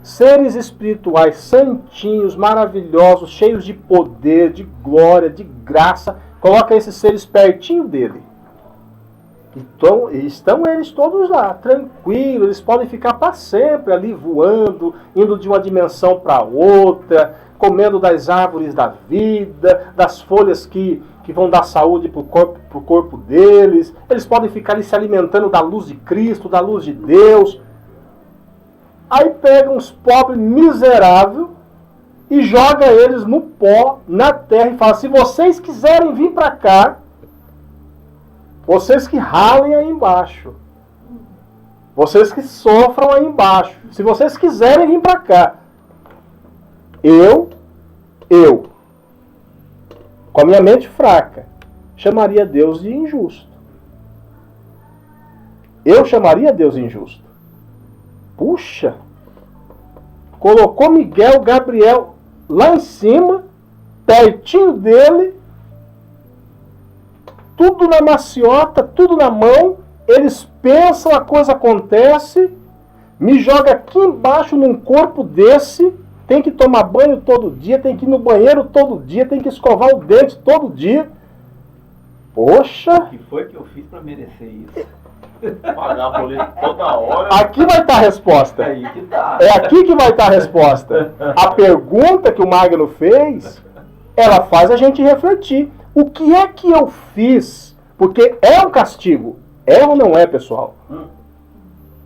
seres espirituais santinhos, maravilhosos, cheios de poder, de glória, de graça. Coloca esses seres pertinho dele. Então, estão eles todos lá, tranquilos, eles podem ficar para sempre ali voando, indo de uma dimensão para outra, comendo das árvores da vida, das folhas que vão dar saúde para o corpo deles. Eles podem ficar ali se alimentando da luz de Cristo, da luz de Deus. Aí pega uns pobres miseráveis e joga eles no pó, na terra, e fala: se vocês quiserem vir para cá, vocês que ralem aí embaixo, vocês que sofram aí embaixo, se vocês quiserem vir para cá, eu, com a minha mente fraca, chamaria Deus de injusto. Eu chamaria Deus de injusto. Puxa, colocou Miguel, Gabriel lá em cima, pertinho dele, tudo na maciota, tudo na mão, eles pensam, a coisa acontece, me joga aqui embaixo num corpo desse, tem que tomar banho todo dia, tem que ir no banheiro todo dia, tem que escovar o dente todo dia. Poxa! O que foi que eu fiz para merecer isso? Pagar boleto toda hora. Aqui vai estar a resposta. Aí que tá. É aqui que vai estar a resposta. A pergunta que o Magno fez, ela faz a gente refletir. O que é que eu fiz? Porque é um castigo. É ou não é, pessoal?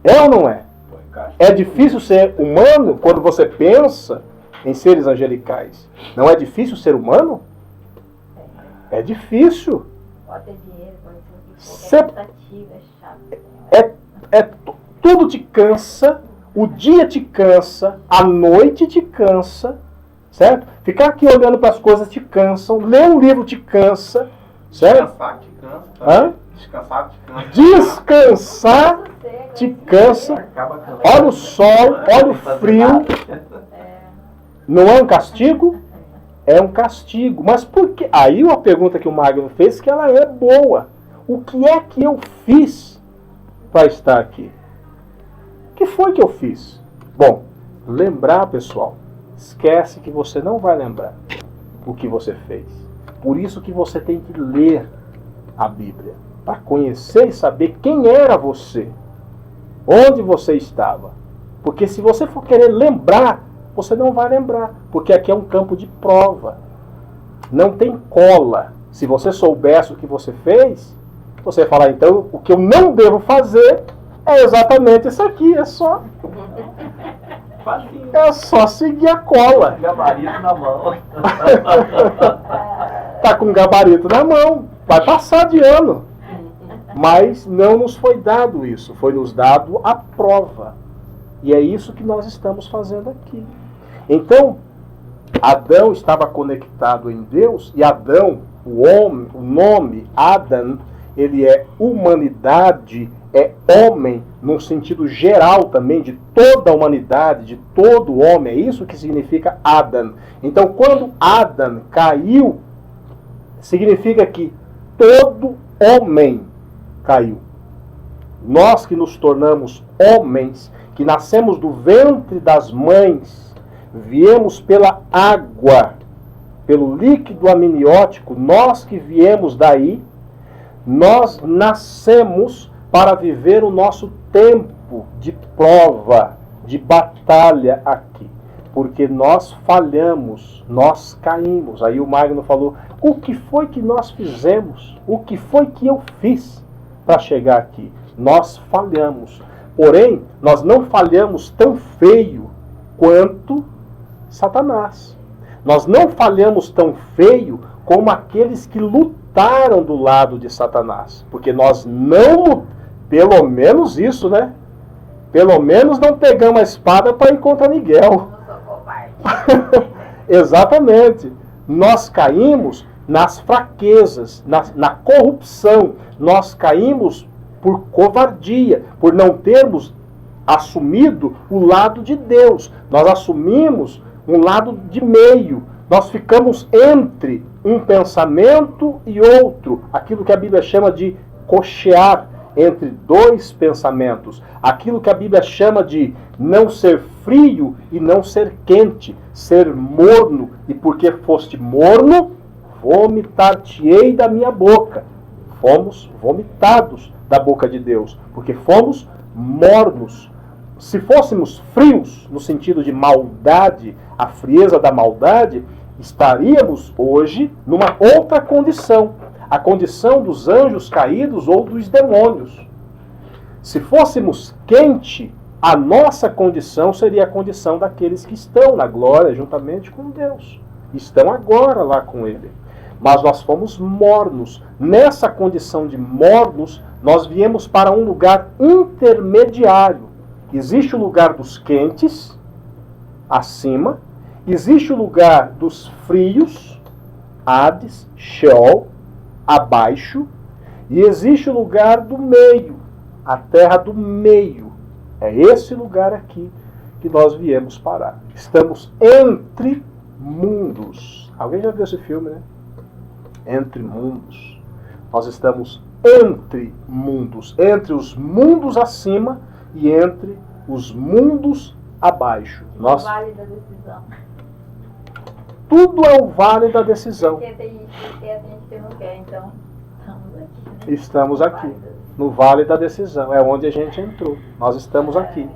É ou não é? É difícil ser humano quando você pensa em seres angelicais. Não é difícil ser humano? É difícil. Pode ter dinheiro, pode ser o que for. É cansativo, é chato. Tudo te cansa, o dia te cansa, a noite te cansa, certo? Ficar aqui olhando para as coisas te cansam, ler um livro te cansa, certo? Descansar te cansa. Hã? Descansar te cansa. Descansar te cansa. Olha o sol, olha o frio. Não é um castigo? É um castigo. Mas por que? Aí uma pergunta que o Magno fez, que ela é boa. O que é que eu fiz para estar aqui? O que foi que eu fiz? Bom, lembrar, pessoal, esquece que você não vai lembrar o que você fez. Por isso que você tem que ler a Bíblia, para conhecer e saber quem era você, onde você estava. Porque se você for querer lembrar, você não vai lembrar, porque aqui é um campo de prova. Não tem cola. Se você soubesse o que você fez, você vai falar: então, o que eu não devo fazer é exatamente isso aqui. É só seguir a cola. Gabarito na mão. Tá com gabarito na mão. Vai passar de ano. Mas não nos foi dado isso. Foi nos dado a prova. E é isso que nós estamos fazendo aqui. Então, Adão estava conectado em Deus, e Adão, o homem, o nome Adam, ele é humanidade, é homem, num sentido geral também, de toda a humanidade, de todo homem. É isso que significa Adam. Então, quando Adam caiu, significa que todo homem caiu. Nós que nos tornamos homens, que nascemos do ventre das mães, viemos pela água, pelo líquido amniótico, nós que viemos daí, nós nascemos para viver o nosso tempo de prova, de batalha aqui. Porque nós falhamos, nós caímos. Aí o Magno falou, o que foi que nós fizemos? O que foi que eu fiz para chegar aqui? Nós falhamos. Porém, nós não falhamos tão feio quanto Satanás. Nós não falhamos tão feio como aqueles que lutaram do lado de Satanás. Porque nós não, pelo menos isso, né? Pelo menos não pegamos a espada para ir contra Miguel. Exatamente. Nós caímos nas fraquezas, na corrupção. Nós caímos por covardia, por não termos assumido o lado de Deus. Nós assumimos um lado de meio. Nós ficamos entre um pensamento e outro. Aquilo que a Bíblia chama de cochear entre dois pensamentos. Aquilo que a Bíblia chama de não ser frio e não ser quente. Ser morno. E porque foste morno, vomitar-te-ei da minha boca. Fomos vomitados da boca de Deus. Porque fomos mornos. Se fôssemos frios, no sentido de maldade, a frieza da maldade, estaríamos hoje numa outra condição. A condição dos anjos caídos ou dos demônios. Se fôssemos quente, a nossa condição seria a condição daqueles que estão na glória juntamente com Deus. Estão agora lá com Ele. Mas nós fomos mornos. Nessa condição de mornos, nós viemos para um lugar intermediário. Existe o lugar dos quentes, acima. Existe o lugar dos frios, Hades, Sheol, abaixo. E existe o lugar do meio, a terra do meio. É esse lugar aqui que nós viemos parar. Estamos entre mundos. Alguém já viu esse filme, né? Entre mundos. Nós estamos entre mundos. Entre os mundos acima e entre os mundos abaixo. Nós... O vale da decisão. Tudo é o vale da decisão. Porque tem gente que não quer, então estamos aqui. Né? Estamos aqui, no vale da decisão. É onde a gente entrou. Nós estamos aqui.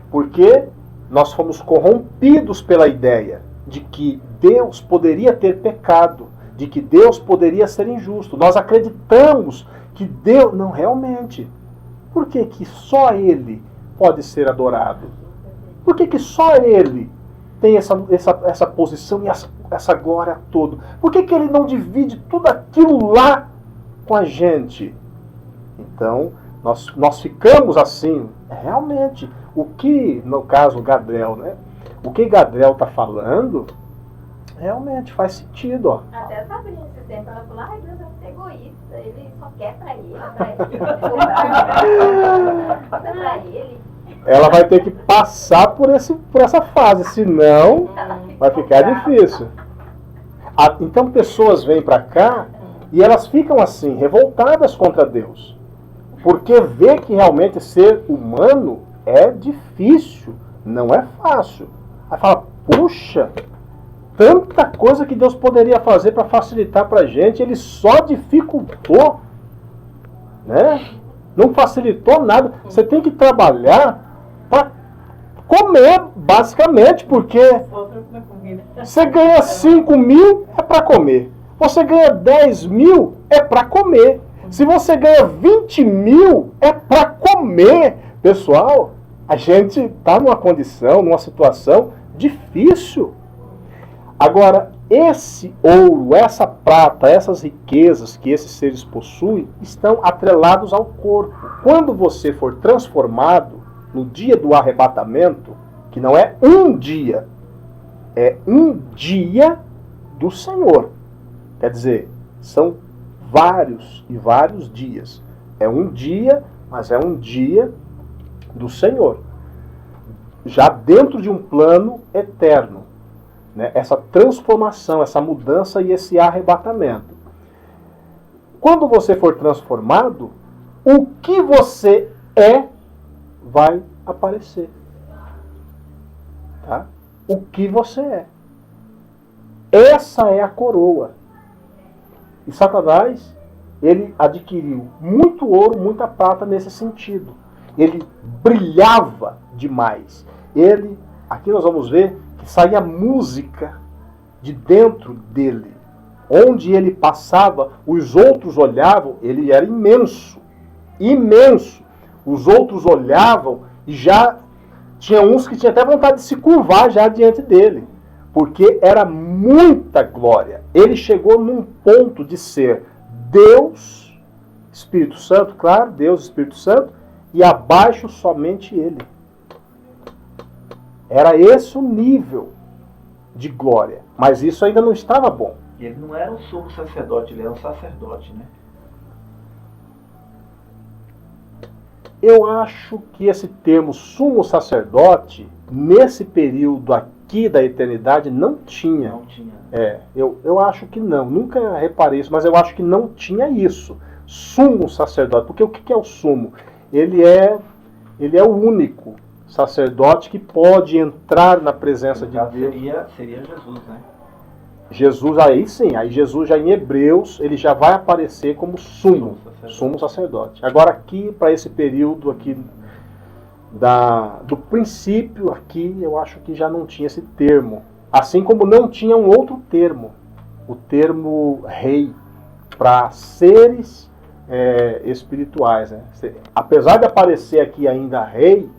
Porque nós fomos corrompidos pela ideia de que Deus poderia ter pecado, de que Deus poderia ser injusto. Nós acreditamos que Deus... Não, realmente. Por que que só Ele pode ser adorado? Por que que só Ele tem essa posição e essa glória toda? Por que que Ele não divide tudo aquilo lá com a gente? Então, nós ficamos assim. Realmente, o que, no caso, Gadriel, né? O que Gadriel está falando, realmente faz sentido, ó. Até a Sabrina se senta, ela fala, ai, Deus é muito egoísta, Ele só quer pra Ele, pra Ele. Ela vai ter que passar por essa fase, senão vai ficar difícil. Então pessoas vêm para cá e elas ficam assim, revoltadas contra Deus. Porque vê que realmente ser humano é difícil, não é fácil. Aí fala, puxa, tanta coisa que Deus poderia fazer para facilitar para a gente, Ele só dificultou, né? Não facilitou nada. Você tem que trabalhar para comer, basicamente, porque você ganha 5 mil, é para comer. Você ganha 10 mil, é para comer. Se você ganha 20 mil, é para comer. Pessoal, a gente está numa condição, numa situação difícil. Agora, esse ouro, essa prata, essas riquezas que esses seres possuem, estão atrelados ao corpo. Quando você for transformado, no dia do arrebatamento, que não é um dia, é um dia do Senhor. Quer dizer, são vários e vários dias. É um dia, mas é um dia do Senhor. Já dentro de um plano eterno. Né? Essa transformação, essa mudança e esse arrebatamento. Quando você for transformado, o que você é vai aparecer. Tá? O que você é. Essa é a coroa. E Satanás, ele adquiriu muito ouro, muita prata nesse sentido. Ele brilhava demais. Aqui nós vamos ver que saía música de dentro dele. Onde ele passava, os outros olhavam, ele era imenso. Imenso. Os outros olhavam e já tinha uns que tinham até vontade de se curvar já diante dele. Porque era muita glória. Ele chegou num ponto de ser Deus, Espírito Santo, claro, Deus, Espírito Santo, e abaixo somente ele. Era esse o nível de glória. Mas isso ainda não estava bom. Ele não era um sumo sacerdote, ele era um sacerdote, né? Eu acho que esse termo sumo sacerdote, nesse período aqui da eternidade, não tinha. Não tinha. Eu acho que não. Nunca reparei isso, mas eu acho que não tinha isso. Sumo sacerdote. Porque o que é o sumo? Ele é o único sacerdote que pode entrar na presença de Deus. Seria Jesus, né? Jesus, aí sim, aí Jesus já em Hebreus, ele já vai aparecer como sumo sacerdote. Agora aqui, para esse período aqui do princípio, aqui eu acho que já não tinha esse termo. Assim como não tinha um outro termo, o termo rei, para seres espirituais. Né? Apesar de aparecer aqui ainda rei,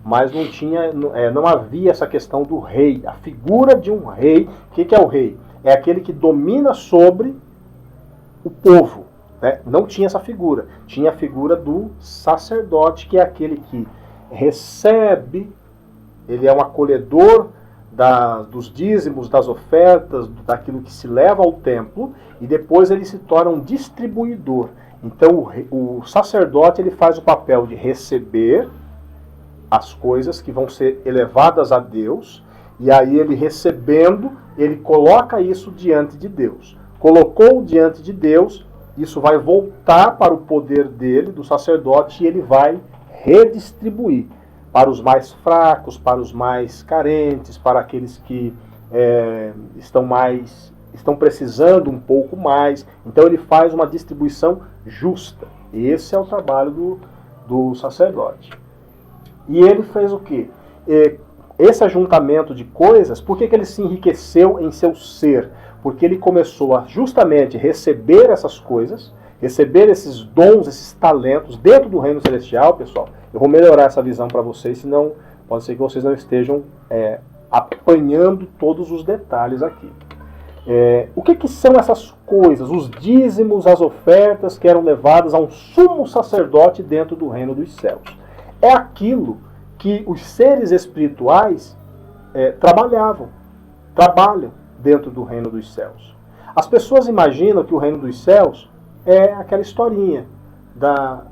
mas não havia essa questão do rei, a figura de um rei. O que é o rei? É aquele que domina sobre o povo. Né? Não tinha essa figura. Tinha a figura do sacerdote, que é aquele que recebe, ele é um acolhedor dos dízimos, das ofertas, daquilo que se leva ao templo, e depois ele se torna um distribuidor. Então o sacerdote ele faz o papel de receber as coisas que vão ser elevadas a Deus, e aí ele recebendo, ele coloca isso diante de Deus. Colocou diante de Deus, isso vai voltar para o poder dele, do sacerdote, e ele vai redistribuir para os mais fracos, para os mais carentes, para aqueles que estão precisando um pouco mais. Então ele faz uma distribuição justa. Esse é o trabalho do sacerdote. E ele fez o quê? Esse ajuntamento de coisas, por que ele se enriqueceu em seu ser? Porque ele começou a justamente receber essas coisas, receber esses dons, esses talentos dentro do reino celestial, pessoal. Eu vou melhorar essa visão para vocês, senão pode ser que vocês não estejam apanhando todos os detalhes aqui. O que são essas coisas? Os dízimos, as ofertas que eram levadas a um sumo sacerdote dentro do reino dos céus. É aquilo que os seres espirituais trabalham dentro do reino dos céus. As pessoas imaginam que o reino dos céus é aquela historinha da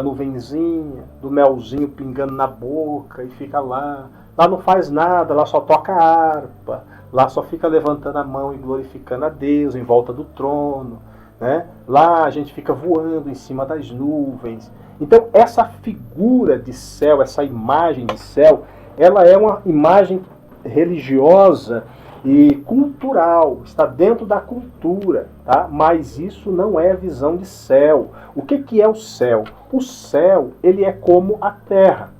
nuvenzinha, do melzinho pingando na boca e fica lá. Lá não faz nada, lá só toca harpa, lá só fica levantando a mão e glorificando a Deus em volta do trono. Né? Lá a gente fica voando em cima das nuvens. Então essa figura de céu, essa imagem de céu, ela é uma imagem religiosa e cultural, está dentro da cultura, tá? Mas isso não é visão de céu. O que é o céu? O céu, ele é como a terra.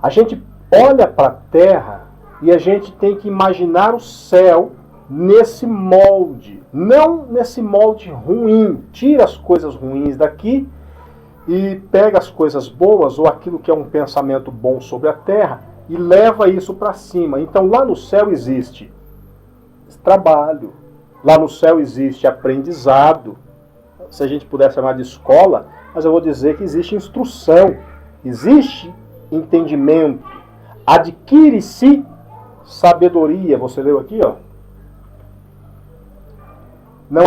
A gente olha para a terra e a gente tem que imaginar o céu nesse molde, não nesse molde ruim. Tira as coisas ruins daqui e pega as coisas boas ou aquilo que é um pensamento bom sobre a terra e leva isso para cima. Então lá no céu existe trabalho, lá no céu existe aprendizado, se a gente puder chamar de escola, mas eu vou dizer que existe instrução, existe entendimento, adquire-se sabedoria, você leu aqui, ó. Não,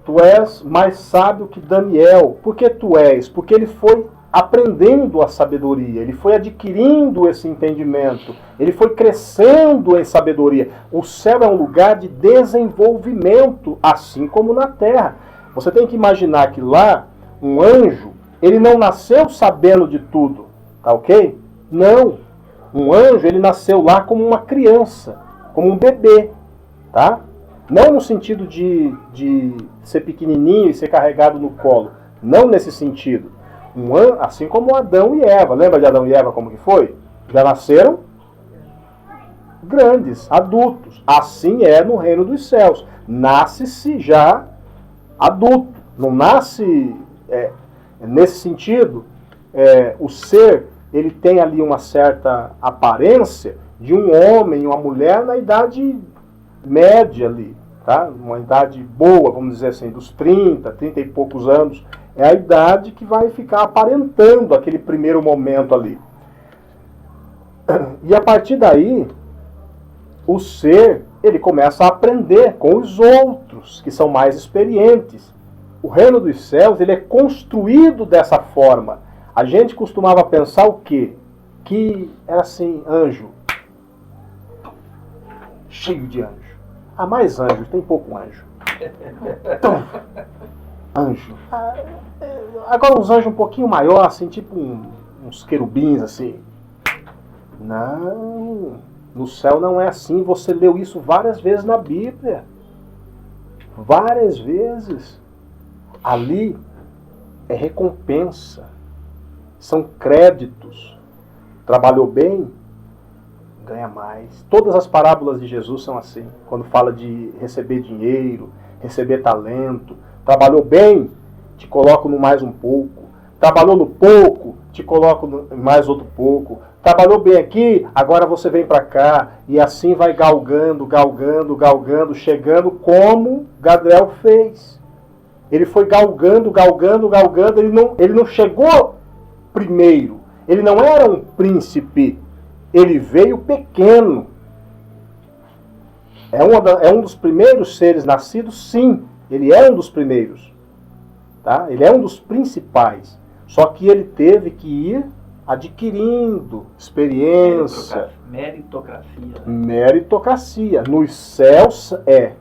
tu és mais sábio que Daniel. Por que tu és? Porque ele foi aprendendo a sabedoria, ele foi adquirindo esse entendimento, ele foi crescendo em sabedoria. O céu é um lugar de desenvolvimento, assim como na terra. Você tem que imaginar que lá, um anjo, ele não nasceu sabendo de tudo, tá ok? Não. Um anjo, ele nasceu lá como uma criança, como um bebê, tá? Não no sentido de ser pequenininho e ser carregado no colo. Não nesse sentido. Assim como Adão e Eva. Lembra de Adão e Eva como que foi? Já nasceram grandes, adultos. Assim é no reino dos céus. Nasce-se já adulto. Não nasce nesse sentido. O ser, ele tem ali uma certa aparência de um homem e uma mulher na idade média ali, tá? Uma idade boa, vamos dizer assim, dos 30 e poucos anos. É a idade que vai ficar aparentando aquele primeiro momento ali. E a partir daí, o ser, ele começa a aprender com os outros, que são mais experientes. O reino dos céus, ele é construído dessa forma. A gente costumava pensar o quê? Que era assim, anjo. Cheio de anjo. Ah, mais anjos, tem pouco anjo. Então, anjo. Agora uns anjos um pouquinho maior, assim, tipo uns querubins, assim. Não, no céu não é assim. Você leu isso várias vezes na Bíblia. Várias vezes. Ali é recompensa. São créditos. Trabalhou bem, ganha mais. Todas as parábolas de Jesus são assim. Quando fala de receber dinheiro, receber talento. Trabalhou bem, te coloco no mais um pouco. Trabalhou no pouco, te coloco no mais outro pouco. Trabalhou bem aqui, agora você vem para cá. E assim vai galgando, chegando como Gadriel fez. Ele foi galgando. Ele não chegou primeiro. Ele não era um príncipe. Ele veio pequeno. É um dos primeiros seres nascidos, sim. Ele é um dos primeiros. Tá? Ele é um dos principais. Só que ele teve que ir adquirindo experiência. Meritocracia. Meritocracia. Nos céus é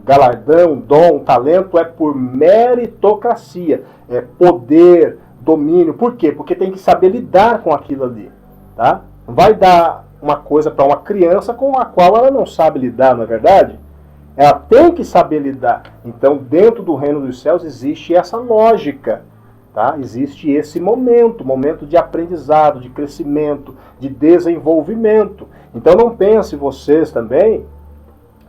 galardão, dom, talento, é por meritocracia. É poder, domínio. Por quê? Porque tem que saber lidar com aquilo ali. Tá? Não vai dar uma coisa para uma criança com a qual ela não sabe lidar, não é verdade? Ela tem que saber lidar. Então, dentro do reino dos céus existe essa lógica. Tá? Existe esse momento de aprendizado, de crescimento, de desenvolvimento. Então não pense vocês também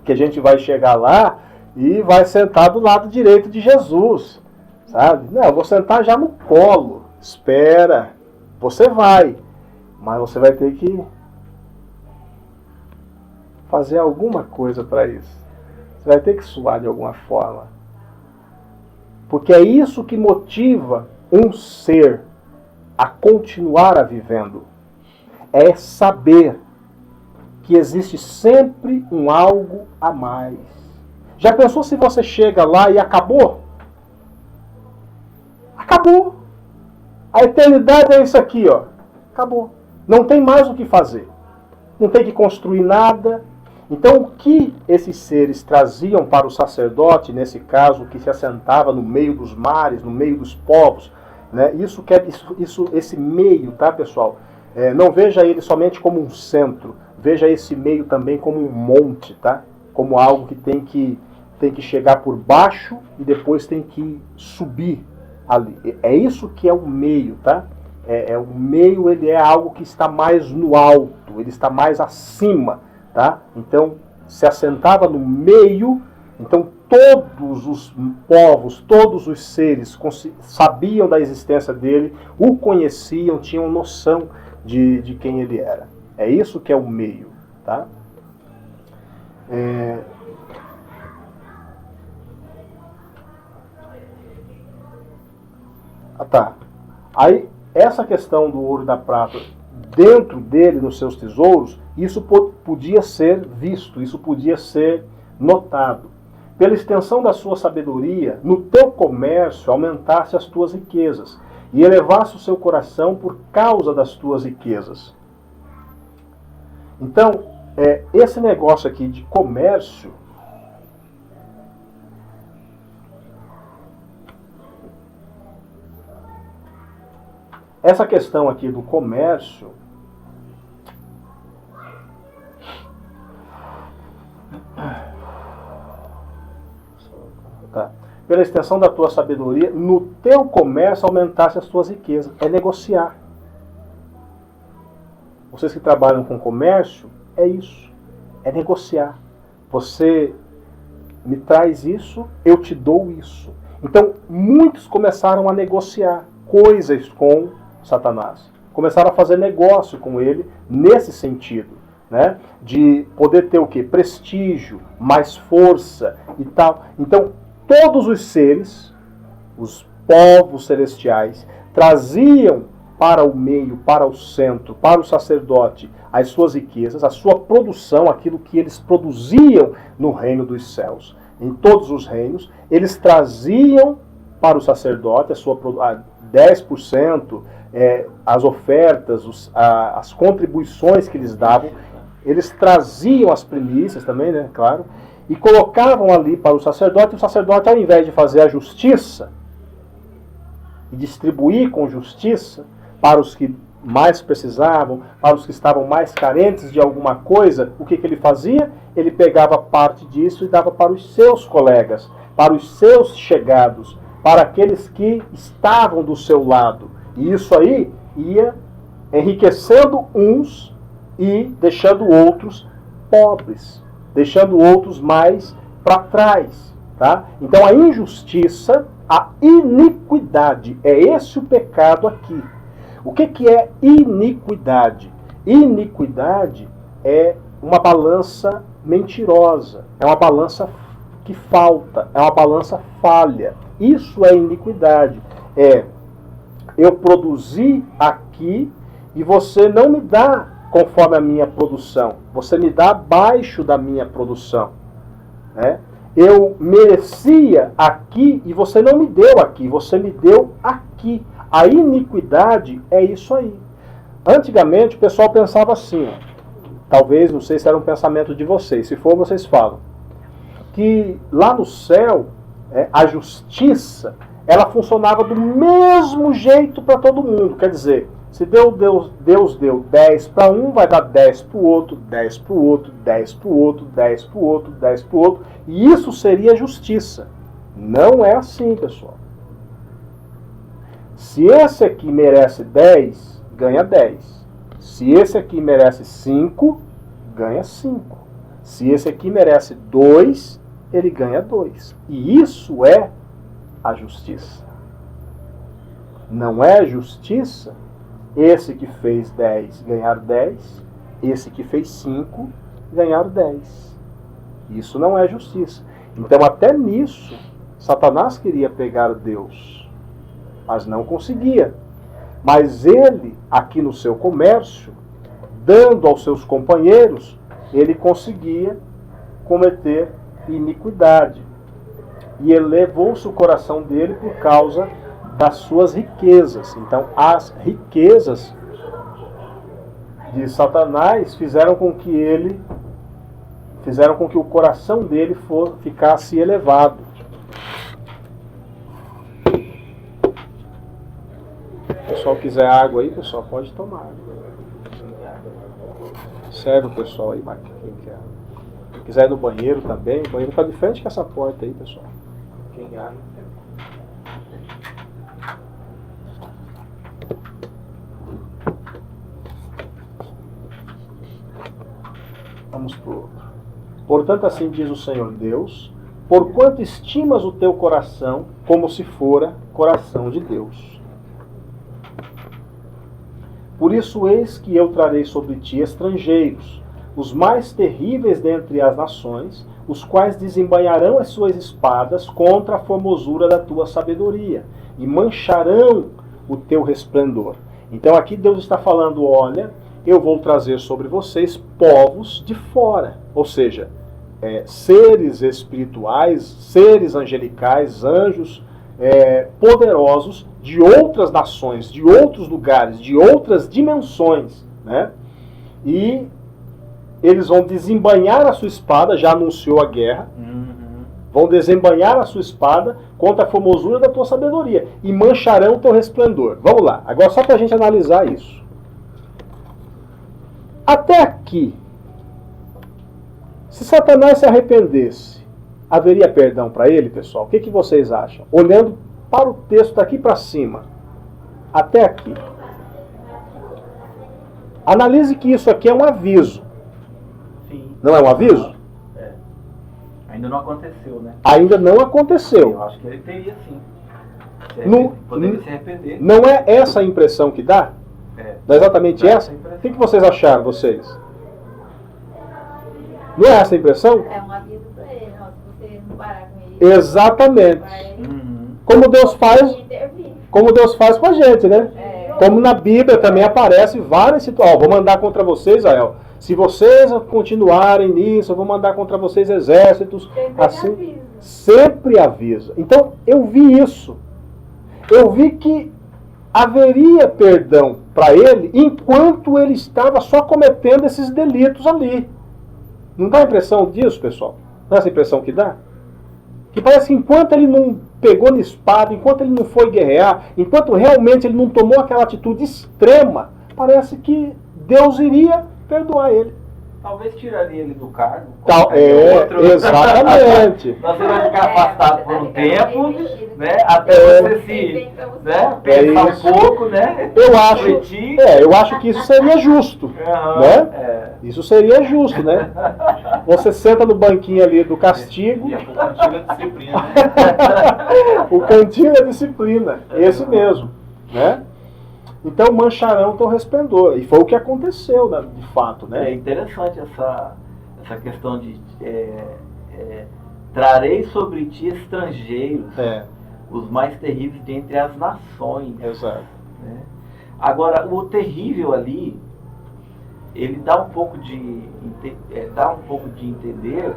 que a gente vai chegar lá e vai sentar do lado direito de Jesus. Sabe? Não, eu vou sentar já no colo. Espera, você vai. Mas você vai ter que fazer alguma coisa para isso. Você vai ter que suar de alguma forma. Porque é isso que motiva um ser a continuar a vivendo. É saber que existe sempre um algo a mais. Já pensou se você chega lá e acabou? Acabou. A eternidade é isso aqui, ó. Acabou. Não tem mais o que fazer. Não tem que construir nada. Então, o que esses seres traziam para o sacerdote, nesse caso, que se assentava no meio dos mares, no meio dos povos, né? Esse meio, tá, pessoal? Não veja ele somente como um centro, veja esse meio também como um monte, tá? Como algo que tem que chegar por baixo e depois tem que subir ali. É isso que é o meio, tá? O meio, ele é algo que está mais no alto, ele está mais acima. Tá? Então, se assentava no meio, então todos os povos, todos os seres sabiam da existência dele, o conheciam, tinham noção de quem ele era. É isso que é o meio. Tá? Tá. Aí, essa questão do ouro e da prata dentro dele, nos seus tesouros, isso podia ser visto, isso podia ser notado. Pela extensão da sua sabedoria, no teu comércio aumentasse as tuas riquezas e elevasse o seu coração por causa das tuas riquezas. Então, esse negócio aqui de comércio, essa questão aqui do comércio, tá. Pela extensão da tua sabedoria, no teu comércio aumentasse as tuas riquezas. É negociar. Vocês que trabalham com comércio, é isso. É negociar. Você me traz isso, eu te dou isso. Então, muitos começaram a negociar coisas com Satanás. Começaram a fazer negócio com ele nesse sentido, né? De poder ter o quê? Prestígio, mais força e tal. Então, todos os seres, os povos celestiais, traziam para o meio, para o centro, para o sacerdote, as suas riquezas, a sua produção, aquilo que eles produziam no reino dos céus. Em todos os reinos, eles traziam para o sacerdote a sua 10%, as ofertas, as contribuições que eles davam. Eles traziam as primícias também, né, claro, e colocavam ali para o sacerdote, e o sacerdote, ao invés de fazer a justiça e distribuir com justiça para os que mais precisavam, para os que estavam mais carentes de alguma coisa, o que ele fazia? Ele pegava parte disso e dava para os seus colegas, para os seus chegados, para aqueles que estavam do seu lado. E isso aí ia enriquecendo uns e deixando outros pobres, deixando outros mais para trás. Tá? Então a injustiça, a iniquidade, é esse o pecado aqui. O que é iniquidade? Iniquidade é uma balança mentirosa, é uma balança que falta, é uma balança falha. Isso é iniquidade. Eu produzi aqui e você não me dá conforme a minha produção. Você me dá abaixo da minha produção. Né? Eu merecia aqui e você não me deu aqui. Você me deu aqui. A iniquidade é isso aí. Antigamente o pessoal pensava assim. Talvez, não sei se era um pensamento de vocês. Se for, vocês falam. Que lá no céu, a justiça, ela funcionava do mesmo jeito para todo mundo. Quer dizer, se Deus deu 10 para um, vai dar 10 para o outro, 10 para o outro, 10 para o outro, 10 para o outro, 10 para o outro. E isso seria justiça. Não é assim, pessoal. Se esse aqui merece 10, ganha 10. Se esse aqui merece 5, ganha 5. Se esse aqui merece 2, ele ganha 2. E isso é a justiça. Não é justiça esse que fez 10 ganhar 10, esse que fez 5 ganhar 10. Isso não é justiça. Então até nisso, Satanás queria pegar Deus, mas não conseguia. Mas ele, aqui no seu comércio, dando aos seus companheiros, ele conseguia cometer iniquidade. E elevou-se o coração dele por causa das suas riquezas. Então, as riquezas de Satanás fizeram com que o coração dele ficasse elevado. Se o pessoal quiser água aí, pessoal, pode tomar. Serve o pessoal aí, quem quer. Se quiser ir no banheiro também, o banheiro está de frente com essa porta aí, pessoal. Quem quer. Vamos para o outro. Portanto, assim diz o Senhor Deus, porquanto estimas o teu coração como se fora coração de Deus. Por isso eis que eu trarei sobre ti estrangeiros, os mais terríveis dentre as nações, os quais desembainharão as suas espadas contra a formosura da tua sabedoria, e mancharão o teu resplendor. Então aqui Deus está falando, olha, eu vou trazer sobre vocês povos de fora. Ou seja, seres espirituais, seres angelicais, anjos poderosos de outras nações, de outros lugares, de outras dimensões, né? E eles vão desembainhar a sua espada, já anunciou a guerra, vão desembainhar a sua espada contra a formosura da tua sabedoria e mancharão o teu resplendor. Vamos lá, agora só para a gente analisar isso. Até aqui, se Satanás se arrependesse, haveria perdão para ele, pessoal? O que vocês acham? Olhando para o texto daqui para cima, até aqui. Analise que isso aqui é um aviso. Sim. Não é um aviso? Ainda não aconteceu, né? Ainda não aconteceu. Eu acho que ele teria sim. Poderia se arrepender. Não é essa a impressão que dá? Não é exatamente essa? O que vocês acharam, vocês? Não é essa a impressão? É um aviso para ele, ó, se você não parar com ele. Exatamente. Vai Como Deus faz com a gente, né? É. Como na Bíblia também aparece várias situações. Vou mandar contra vocês, Israel. Se vocês continuarem nisso, eu vou mandar contra vocês exércitos. Assim, sempre avisa. Então, eu vi isso. Eu vi que haveria perdão para ele enquanto ele estava só cometendo esses delitos ali. Não dá a impressão disso, pessoal? Não é essa impressão que dá? Que parece que enquanto ele não pegou na espada, enquanto ele não foi guerrear, enquanto realmente ele não tomou aquela atitude extrema, parece que Deus iria perdoar ele. Talvez tiraria ele do cargo. Exatamente. Você vai ficar afastado por um tempo, né? Até você se pensar um pouco, né? Eu acho que isso seria justo. Né? Isso seria justo, né? Você senta no banquinho ali do castigo. E o cantinho da disciplina. O cantinho da disciplina. Esse mesmo. Né? Então mancharão o teu resplendor. E foi o que aconteceu, né, de fato. Né? É interessante essa questão de trarei sobre ti estrangeiros, os mais terríveis dentre as nações. Exato. Né? Agora, o terrível ali, ele dá um pouco de entender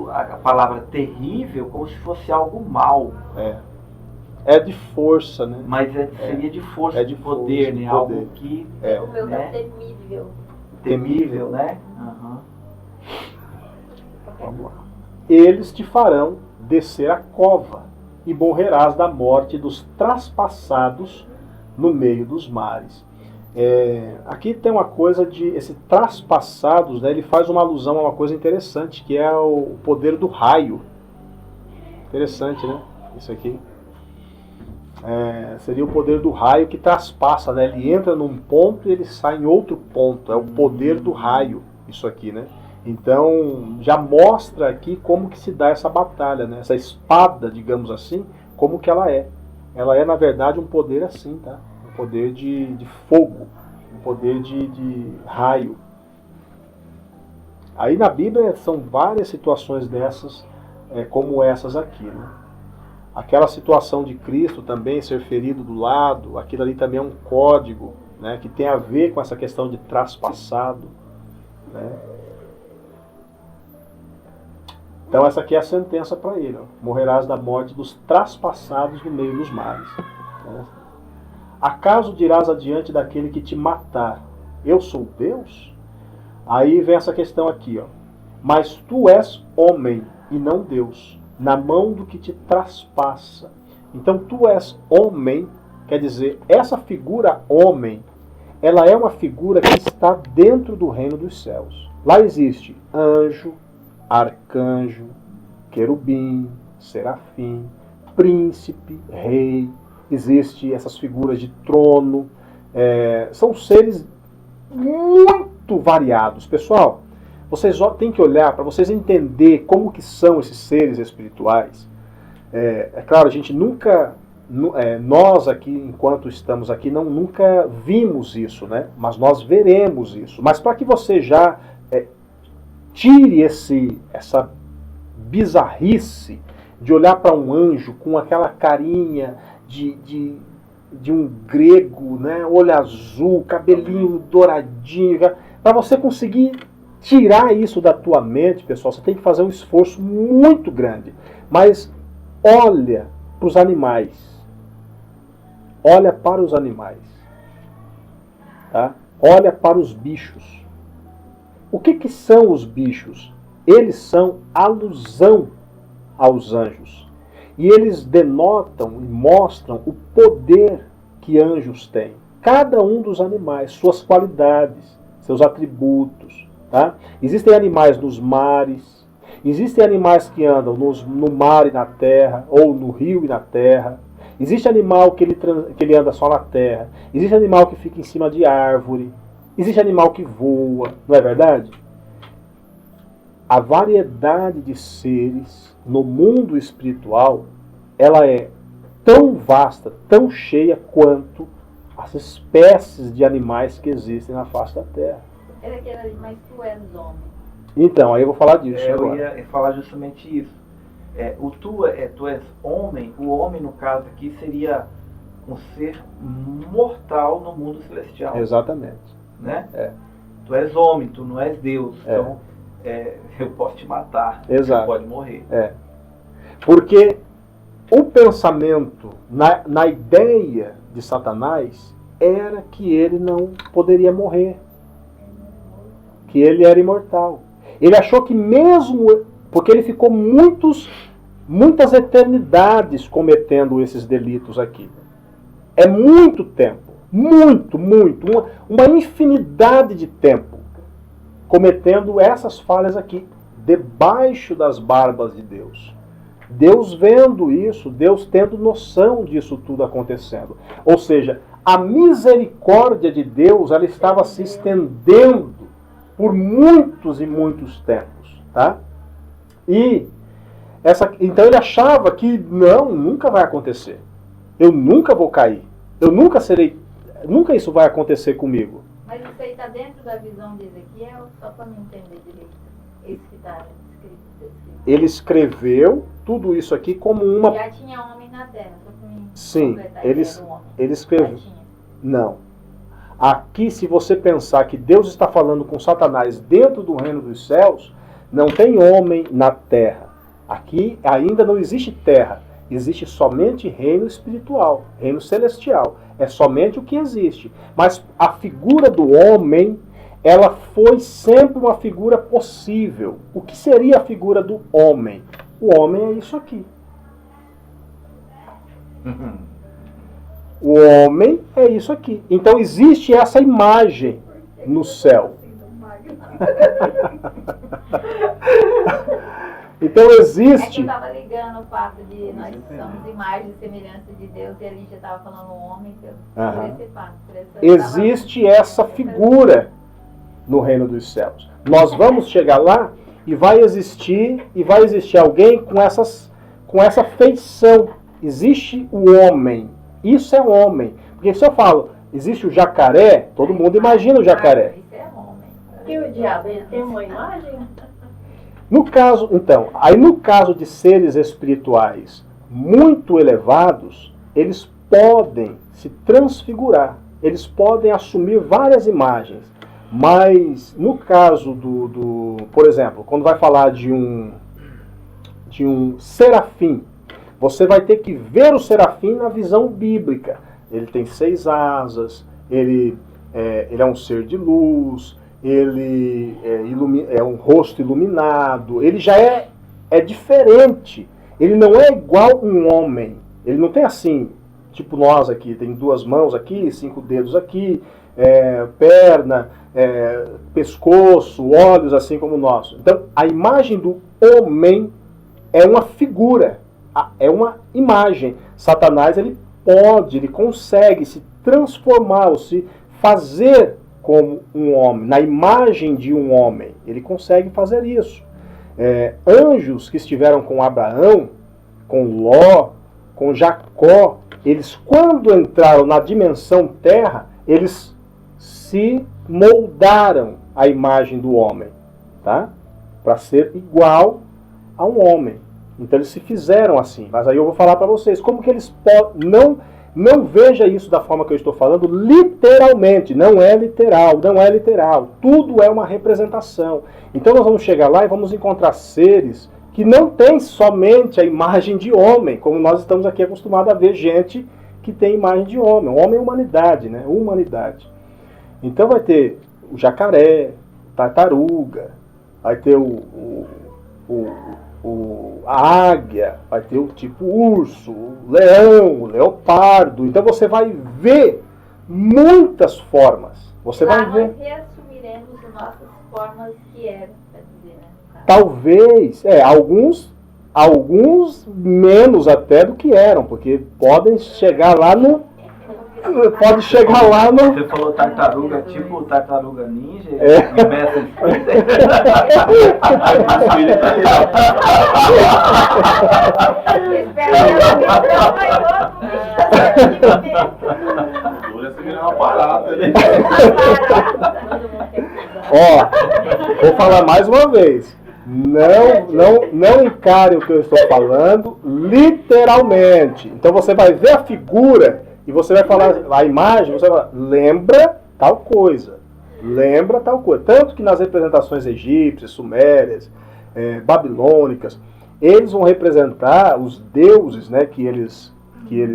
a palavra terrível como se fosse algo mal. É de força, né? Mas seria de força, de poder, força, né? De Algo poder. que... O meu tá temível. Temível, né? Vamos lá. Eles te farão descer a cova e morrerás da morte dos traspassados no meio dos mares. Aqui tem uma coisa de... Esse traspassados, né, ele faz uma alusão a uma coisa interessante, que é o poder do raio. Interessante, né? Isso aqui. Seria o poder do raio que traspassa, né? Ele entra num ponto e ele sai em outro ponto. É o poder do raio, isso aqui, né? Então, já mostra aqui como que se dá essa batalha, né? Essa espada, digamos assim, como que ela é. Ela é, na verdade, um poder assim, tá? Um poder de fogo, um poder de raio. Aí na Bíblia são várias situações dessas, como essas aqui, né? Aquela situação de Cristo também ser ferido do lado, aquilo ali também é um código, né, que tem a ver com essa questão de traspassado. Né? Então essa aqui é a sentença para ele. Ó. Morrerás da morte dos traspassados no meio dos mares. Né? Acaso dirás adiante daquele que te matar, eu sou Deus? Aí vem essa questão aqui. Ó. Mas tu és homem e não Deus, na mão do que te traspassa. Então tu és homem, quer dizer, essa figura homem, ela é uma figura que está dentro do reino dos céus. Lá existe anjo, arcanjo, querubim, serafim, príncipe, rei, existe essas figuras de trono, são seres muito variados. Pessoal, vocês têm que olhar para vocês entender como que são esses seres espirituais. É claro, a gente nunca, nós aqui, enquanto estamos aqui, nunca vimos isso, né? Mas nós veremos isso. Mas para que você já tire essa bizarrice de olhar para um anjo com aquela carinha de de um grego, né? Olho azul, cabelinho douradinho, para você conseguir tirar isso da tua mente, pessoal, você tem que fazer um esforço muito grande. Mas olha para os animais. Olha para os animais. Tá? Olha para os bichos. O que são os bichos? Eles são alusão aos anjos. E eles denotam e mostram o poder que anjos têm. Cada um dos animais, suas qualidades, seus atributos. Tá? Existem animais nos mares, existem animais que andam no mar e na terra, ou no rio e na terra. Existe animal que ele anda só na terra. Existe animal que fica em cima de árvore. Existe animal que voa, não é verdade? A variedade de seres no mundo espiritual, ela é tão vasta, tão cheia quanto as espécies de animais que existem na face da terra. Era aquele, mas tu és homem. Então, aí eu vou falar disso Eu agora. ia falar justamente isso. Tu és homem, o homem no caso aqui seria um ser mortal no mundo celestial. Exatamente. Né? É. Tu és homem, tu não és Deus. É. Então, eu posso te matar. Exato. Você pode morrer. Porque o pensamento, na ideia de Satanás, era que ele não poderia morrer. Que ele era imortal. Ele achou que mesmo... Porque ele ficou muitas eternidades cometendo esses delitos aqui. É muito tempo. Muito. Uma infinidade de tempo cometendo essas falhas aqui, debaixo das barbas de Deus. Deus vendo isso, Deus tendo noção disso tudo acontecendo. Ou seja, a misericórdia de Deus, ela estava se estendendo por muitos e muitos tempos. Tá? Então ele achava que nunca vai acontecer. Eu nunca vou cair. Eu nunca isso vai acontecer comigo. Mas isso aí está dentro da visão de Ezequiel, só para me entender direito. Esse que está escrito. Ele escreveu tudo isso aqui como uma... Já tinha homem na terra, só para me Sim, completar, ele escreveu. Já tinha. Não. Aqui, se você pensar que Deus está falando com Satanás dentro do reino dos céus, não tem homem na terra. Aqui ainda não existe terra. Existe somente reino espiritual, reino celestial. É somente o que existe. Mas a figura do homem, ela foi sempre uma figura possível. O que seria a figura do homem? O homem é isso aqui. O homem é isso aqui. Então existe essa imagem no céu. Então existe... É que eu estava ligando o fato de nós somos imagem e semelhança de Deus, e ali já estava falando um homem, por esse fato. Existe essa figura no reino dos céus. Nós vamos chegar lá e vai existir alguém com essa feição. Existe o homem. Isso é homem. Porque se eu falo, existe o jacaré, todo mundo imagina o jacaré. Isso é homem. E o diabo, ele tem uma imagem? No caso de seres espirituais muito elevados, eles podem se transfigurar, eles podem assumir várias imagens. Mas no caso por exemplo, quando vai falar de um serafim, você vai ter que ver o serafim na visão bíblica. Ele tem 6 asas, ele é um ser de luz, ele é um rosto iluminado, ele já é diferente. Ele não é igual um homem. Ele não tem assim, tipo nós aqui, tem 2 mãos aqui, 5 dedos aqui, perna, pescoço, olhos, assim como o nosso. Então, a imagem do homem é uma figura, é uma imagem. Satanás, ele consegue se transformar, ou se fazer como um homem, na imagem de um homem. Ele consegue fazer isso. Anjos que estiveram com Abraão, com Ló, com Jacó, eles quando entraram na dimensão terra, eles se moldaram à imagem do homem, tá? Para ser igual a um homem. Então eles se fizeram assim. Mas aí eu vou falar para vocês como que eles Não veja isso da forma que eu estou falando literalmente. Não é literal, não é literal. Tudo é uma representação. Então nós vamos chegar lá e vamos encontrar seres que não têm somente a imagem de homem, como nós estamos aqui acostumados a ver gente que tem imagem de homem. O homem é humanidade, né? Humanidade. Então vai ter o jacaré, tartaruga, vai ter a águia, vai ter o tipo urso, o leão, o leopardo. Então você vai ver muitas formas. Você lá vai ver. Nós reassumiremos as nossas formas que eram, para dizer, né? Talvez, alguns menos até do que eram, porque podem chegar lá no. Pode chegar lá no. Você falou tartaruga, tipo tartaruga ninja, É. e Mestre Splinter. Espero que eu não Dura se virar uma parada, né? Ó, vou falar mais uma vez. Não encare o que eu estou falando literalmente. Então você vai ver a figura e você vai falar a imagem, você vai falar, lembra tal coisa. Lembra tal coisa. Tanto que nas representações egípcias, sumérias, babilônicas, eles vão representar os deuses, né, que eles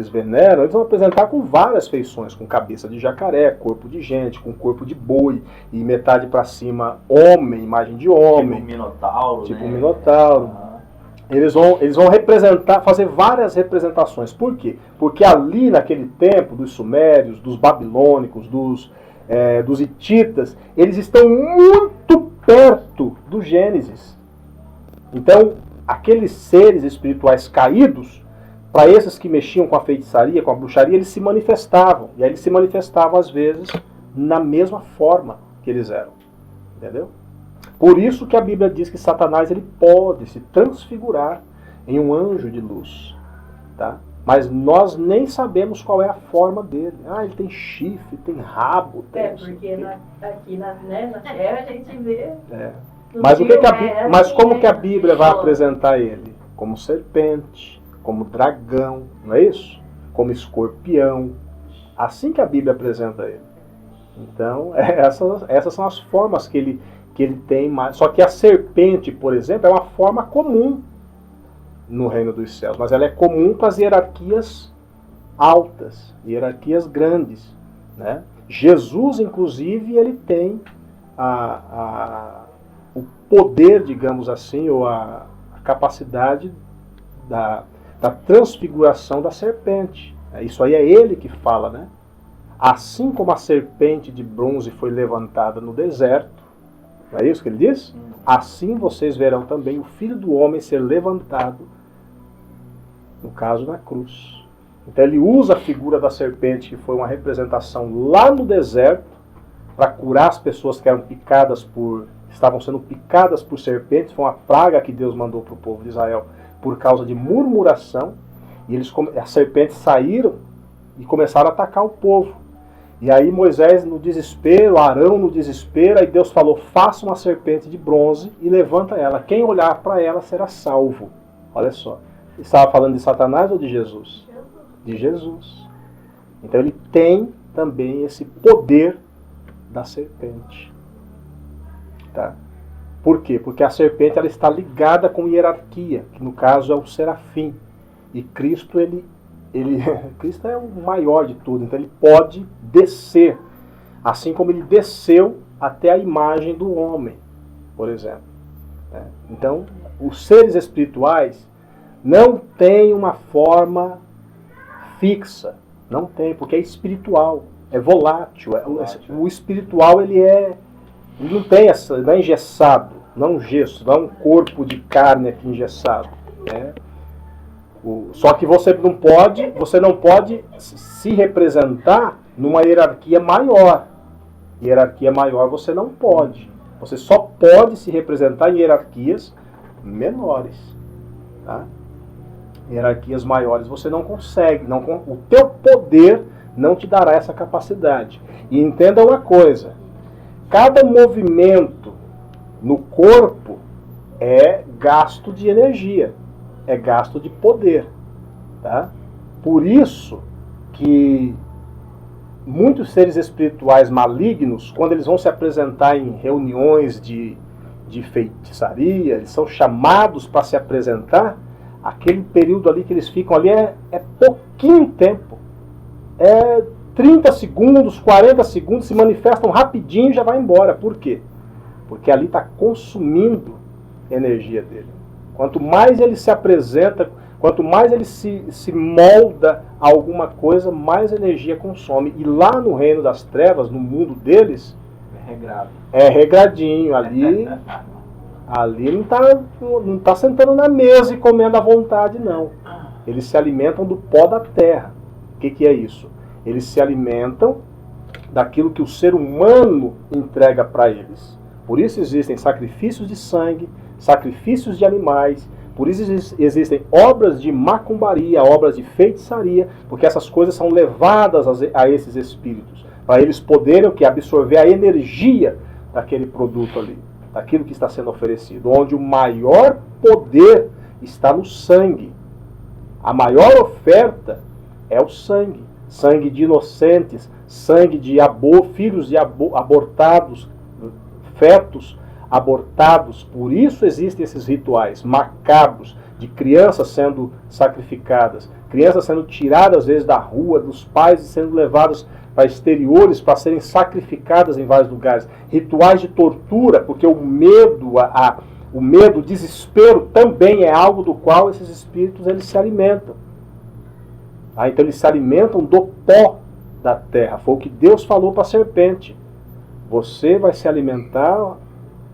veneram, eles vão apresentar com várias feições, com cabeça de jacaré, corpo de gente, com corpo de boi, e metade para cima homem, imagem de homem. Tipo um minotauro, Tipo né? um minotauro. Eles vão representar, fazer várias representações. Por quê? Porque ali naquele tempo, dos sumérios, dos babilônicos, dos hititas, eles estão muito perto do Gênesis. Então, aqueles seres espirituais caídos, para esses que mexiam com a feitiçaria, com a bruxaria, eles se manifestavam. E aí eles se manifestavam, às vezes, na mesma forma que eles eram. Entendeu? Por isso que a Bíblia diz que Satanás ele pode se transfigurar em um anjo de luz. Tá? Mas nós nem sabemos qual é a forma dele. Ah, ele tem chifre, tem rabo. Tem Porque aqui na Terra a gente vê... Mas, mas como que a Bíblia vai apresentar ele? Como serpente, como dragão, não é isso? Como escorpião. Assim que a Bíblia apresenta ele. Então, essas são as formas que ele tem. Só que a serpente, por exemplo, é uma forma comum no reino dos céus. Mas ela é comum para as hierarquias altas, hierarquias grandes. Né? Jesus, inclusive, ele tem o poder, digamos assim, ou a capacidade da transfiguração da serpente. Isso aí é ele que fala, né? Assim como a serpente de bronze foi levantada no deserto, não é isso que ele diz? Assim vocês verão também o Filho do Homem ser levantado, no caso na cruz. Então ele usa a figura da serpente, que foi uma representação lá no deserto, para curar as pessoas que estavam sendo picadas por serpentes. Foi uma praga que Deus mandou para o povo de Israel por causa de murmuração. E as serpentes saíram e começaram a atacar o povo. E aí Moisés no desespero, Arão no desespero, aí Deus falou, faça uma serpente de bronze e levanta ela. Quem olhar para ela será salvo. Olha só. Estava falando de Satanás ou de Jesus? De Jesus. Então ele tem também esse poder da serpente. Tá? Por quê? Porque a serpente ela está ligada com hierarquia, que no caso é o serafim. E Cristo, Cristo é o maior de tudo, então ele pode descer, assim como ele desceu até a imagem do homem, por exemplo. Então, os seres espirituais não têm uma forma fixa, não tem, porque é espiritual, é volátil. O espiritual ele não tem não é engessado, não é um gesso, não é um corpo de carne aqui engessado. Só que você não pode se representar numa hierarquia maior. Hierarquia maior você não pode. Você só pode se representar em hierarquias menores. Tá? Hierarquias maiores você não consegue. O teu poder não te dará essa capacidade. E entenda uma coisa. Cada movimento no corpo é gasto de energia. É gasto de poder. Tá? Por isso que muitos seres espirituais malignos, quando eles vão se apresentar em reuniões de feitiçaria, eles são chamados para se apresentar, aquele período ali que eles ficam ali é pouquinho tempo. É 30 segundos, 40 segundos, se manifestam rapidinho e já vai embora. Por quê? Porque ali está consumindo energia dele. Quanto mais ele se apresenta, quanto mais ele se molda a alguma coisa, mais energia consome. E lá no reino das trevas, no mundo deles, é regradinho. Ali não tá sentando na mesa e comendo à vontade, não. Eles se alimentam do pó da terra. O que é isso? Eles se alimentam daquilo que o ser humano entrega para eles. Por isso existem sacrifícios de sangue, sacrifícios de animais, por isso existem obras de macumbaria, obras de feitiçaria, porque essas coisas são levadas a esses espíritos, para eles poderem absorver a energia daquele produto ali, daquilo que está sendo oferecido, onde o maior poder está no sangue. A maior oferta é o sangue. Sangue de inocentes, sangue de filhos de abortados, fetos abortados. Por isso existem esses rituais macabros de crianças sendo sacrificadas, crianças sendo tiradas às vezes da rua, dos pais e sendo levadas para exteriores para serem sacrificadas em vários lugares. Rituais de tortura, porque o medo, o desespero também é algo do qual esses espíritos eles se alimentam. Então eles se alimentam do pó da terra. Foi o que Deus falou para a serpente. Você vai se alimentar,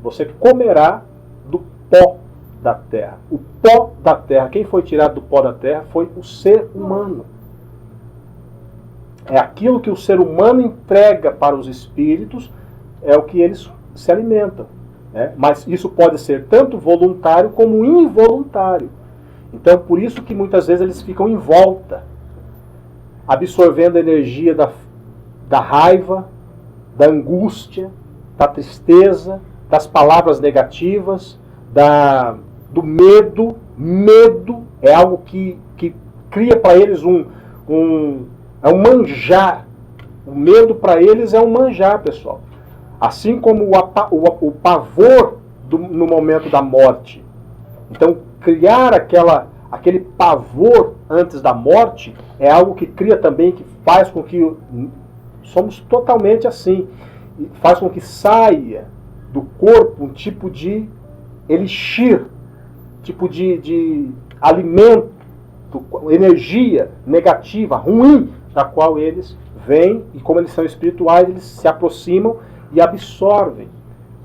você comerá do pó da terra. O pó da terra, quem foi tirado do pó da terra foi o ser humano. É aquilo que o ser humano entrega para os espíritos, é o que eles se alimentam. Né? Mas isso pode ser tanto voluntário como involuntário. Então por isso que muitas vezes eles ficam em volta, absorvendo a energia da raiva, da angústia, da tristeza, das palavras negativas, do medo. Medo é algo que cria para eles um manjar. O medo para eles é um manjar, pessoal. Assim como o pavor no momento da morte. Então, criar aquele pavor antes da morte é algo que cria também, que faz com que somos totalmente assim, faz com que saia do corpo um tipo de elixir, tipo de alimento, energia negativa, ruim, da qual eles vêm, e como eles são espirituais, eles se aproximam e absorvem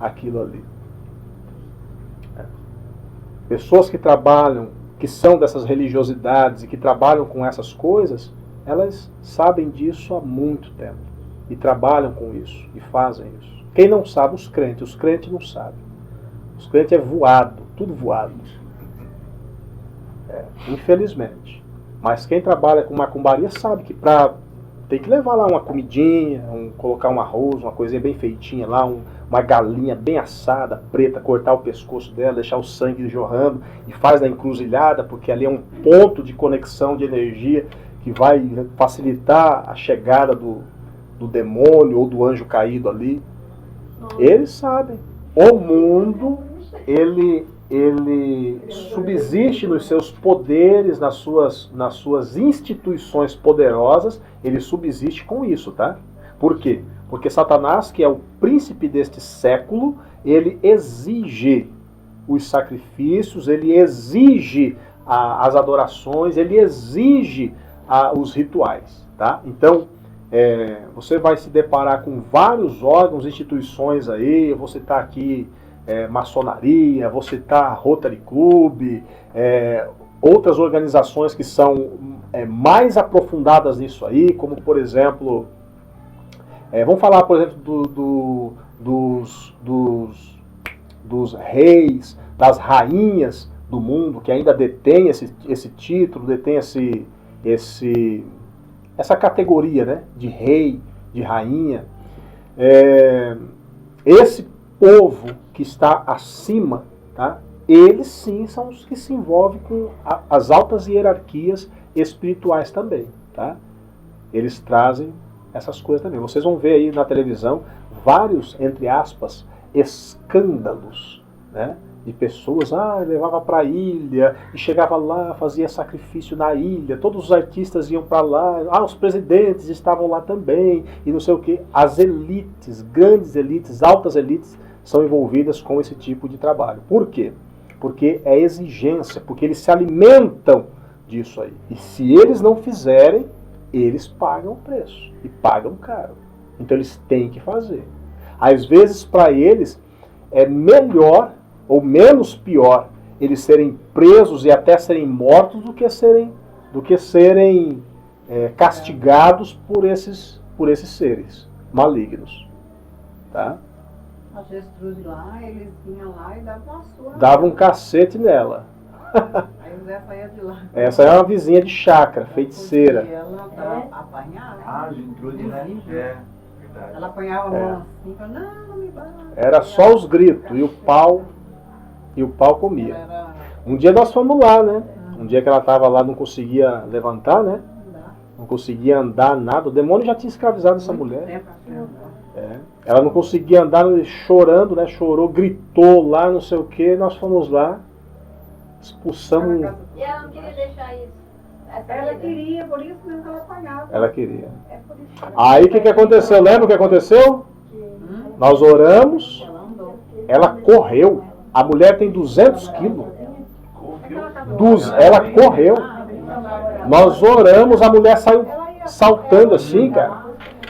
aquilo ali. Pessoas que trabalham, que são dessas religiosidades e que trabalham com essas coisas, elas sabem disso há muito tempo. E trabalham com isso, e fazem isso. Quem não sabe? Os crentes não sabem. Os crentes é voado, tudo voado. Infelizmente. Mas quem trabalha com macumbaria sabe que tem que levar lá uma comidinha, colocar um arroz, uma coisinha bem feitinha lá, uma galinha bem assada, preta, cortar o pescoço dela, deixar o sangue jorrando, e faz na encruzilhada, porque ali é um ponto de conexão de energia que vai facilitar a chegada do demônio ou do anjo caído ali. Eles sabem. O mundo, ele subsiste nos seus poderes, nas suas instituições poderosas, ele subsiste com isso, tá? Por quê? Porque Satanás, que é o príncipe deste século, ele exige os sacrifícios, ele exige as adorações, ele exige os rituais, tá? Então, você vai se deparar com vários órgãos, instituições aí, eu vou citar aqui maçonaria, vou citar Rotary Club, outras organizações que são mais aprofundadas nisso aí, como por exemplo, vamos falar por exemplo dos reis, das rainhas do mundo, que ainda detém esse título, detém essa categoria, né, de rei, de rainha. Esse povo que está acima, tá? Eles sim são os que se envolvem com as altas hierarquias espirituais também, tá? eles trazem essas coisas também. Vocês vão ver aí na televisão vários, entre aspas, escândalos, né? De pessoas, levava para a ilha e chegava lá, fazia sacrifício na ilha, todos os artistas iam para lá, os presidentes estavam lá também, e não sei o que. As elites, grandes elites, altas elites, são envolvidas com esse tipo de trabalho. Por quê? Porque é exigência, porque eles se alimentam disso aí. E se eles não fizerem, eles pagam o preço, e pagam caro. Então eles têm que fazer. Às vezes, para eles, é melhor ou menos pior eles serem presos e até serem mortos do que serem castigados por esses seres malignos. Tá? As Gertrude lá, eles vinham lá e davam uma surra. Davam um cacete nela. Aí o Zé saía de lá. Essa é uma vizinha de chácara, feiticeira. Porque ela apanhava, né? Ah, Gertrude, né? É, verdade. Ela apanhava a mão assim, falava, não me bate. Era só os gritos e o pau comia. Um dia nós fomos lá, né? Um dia que ela estava lá, não conseguia levantar, né? Não conseguia andar nada. O demônio já tinha escravizado essa mulher. Ela não conseguia andar, chorando, né? Chorou, gritou lá, não sei o que. Nós fomos lá, expulsamos. E ela não queria deixar isso. Ela queria, por isso mesmo que ela apanhava. Ela queria. É por isso. Aí o que aconteceu? Lembra o que aconteceu? Nós oramos, ela correu. A mulher tem 200 quilos. Ela correu. Nós oramos, a mulher saiu saltando assim, cara.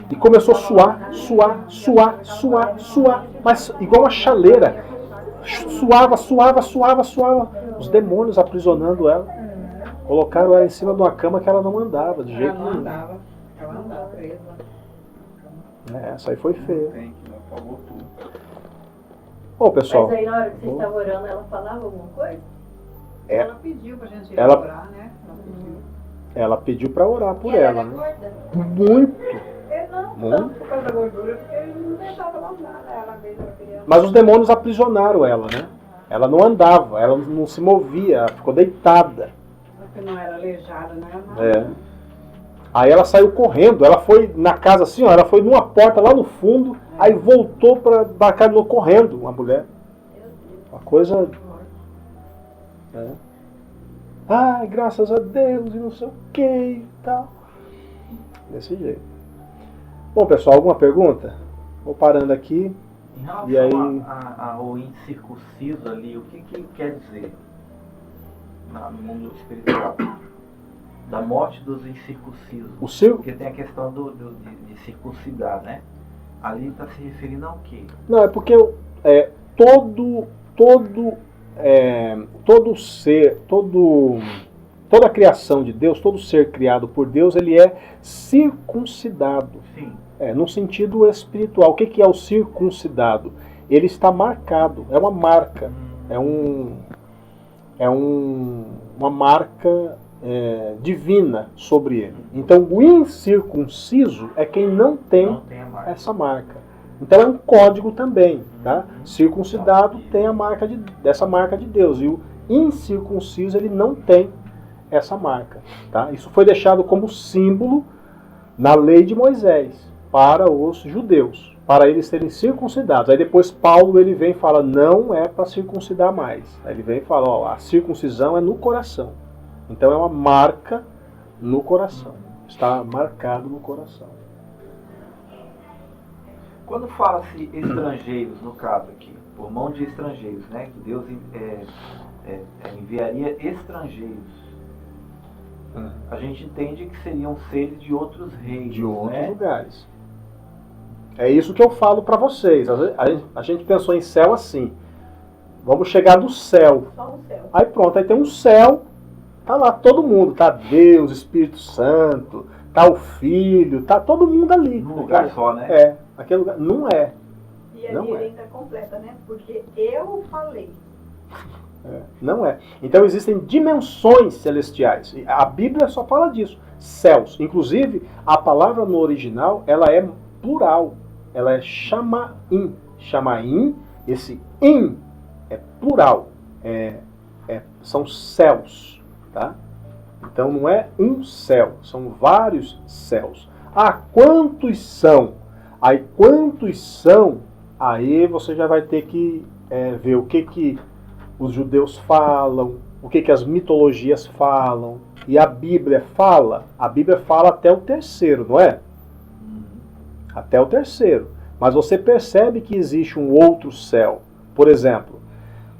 E começou a suar. Mas igual uma chaleira. Suava. Os demônios aprisionando ela. Colocaram ela em cima de uma cama que ela não andava, de jeito nenhum. Ela andava presa. Essa aí foi feia. Tem que não apagou tudo. Ô, pessoal. Mas aí na hora que vocês estavam orando, ela falava alguma coisa? Ela pediu pra gente Ela- orar, né? Ela pediu. Ela pediu pra orar por E ela ela, era né? gorda? Muito. Ele não, Muito. tanto por causa da gordura, porque ele não deixava ela andar, né? Ela mesma queria. Mas os demônios aprisionaram ela, né? Ela não andava, ela não se movia, ela ficou deitada. Porque não era aleijada, né? É. Aí ela saiu correndo, ela foi na casa assim, ó, ela foi numa porta lá no fundo, aí voltou para Bacarino correndo, uma mulher. Uma coisa. Ai, graças a Deus e não sei o que e tal. Desse jeito. Bom, pessoal, alguma pergunta? Vou parando aqui. Em relação E aí- ao incircunciso ali, o que ele quer dizer no mundo espiritual? Da morte dos incircuncisos. O circo. Porque tem a questão de circuncidar, né? Ali está se referindo ao quê? Não, é porque todo ser, toda a criação de Deus, todo ser criado por Deus, ele é circuncidado. Sim. No sentido espiritual. O que é o circuncidado? Ele está marcado, é uma marca, uma marca divina sobre ele. Então o incircunciso é quem não tem Não tem a marca. essa marca. Então é um código também, tá? Circuncidado tem a marca dessa marca de Deus, e o incircunciso ele não tem essa marca, tá? Isso foi deixado como símbolo na lei de Moisés para os judeus, para eles serem circuncidados. Aí depois Paulo ele vem e fala, não é para circuncidar mais. Aí ele vem e fala, ó, a circuncisão é no coração. Então é uma marca no coração. Está marcado no coração. Quando fala-se estrangeiros, no caso aqui, por mão de estrangeiros, né? Que Deus enviaria estrangeiros. A gente entende que seriam seres de outros reinos, De outros né? lugares. É isso que eu falo para vocês. A gente pensou em céu assim. Vamos chegar no céu. Só no céu. Aí pronto, aí tem um céu. Tá lá todo mundo. Tá Deus, Espírito Santo, tá o Filho, tá todo mundo ali. Num lugar só, né? É, aquele lugar. Não é. E a Não é. direita completa, né? Porque eu falei. Não é. Então existem dimensões celestiais. E a Bíblia só fala disso. Céus. Inclusive, a palavra no original, ela é plural. Ela é chamaim. Chamaim, esse im é plural. São céus. Tá? Então não é um céu, são vários céus. Ah, quantos são? Aí quantos são? Aí você já vai ter que ver o que os judeus falam, o que as mitologias falam. E a Bíblia fala até o terceiro, não é? Até o terceiro. Mas você percebe que existe um outro céu. Por exemplo,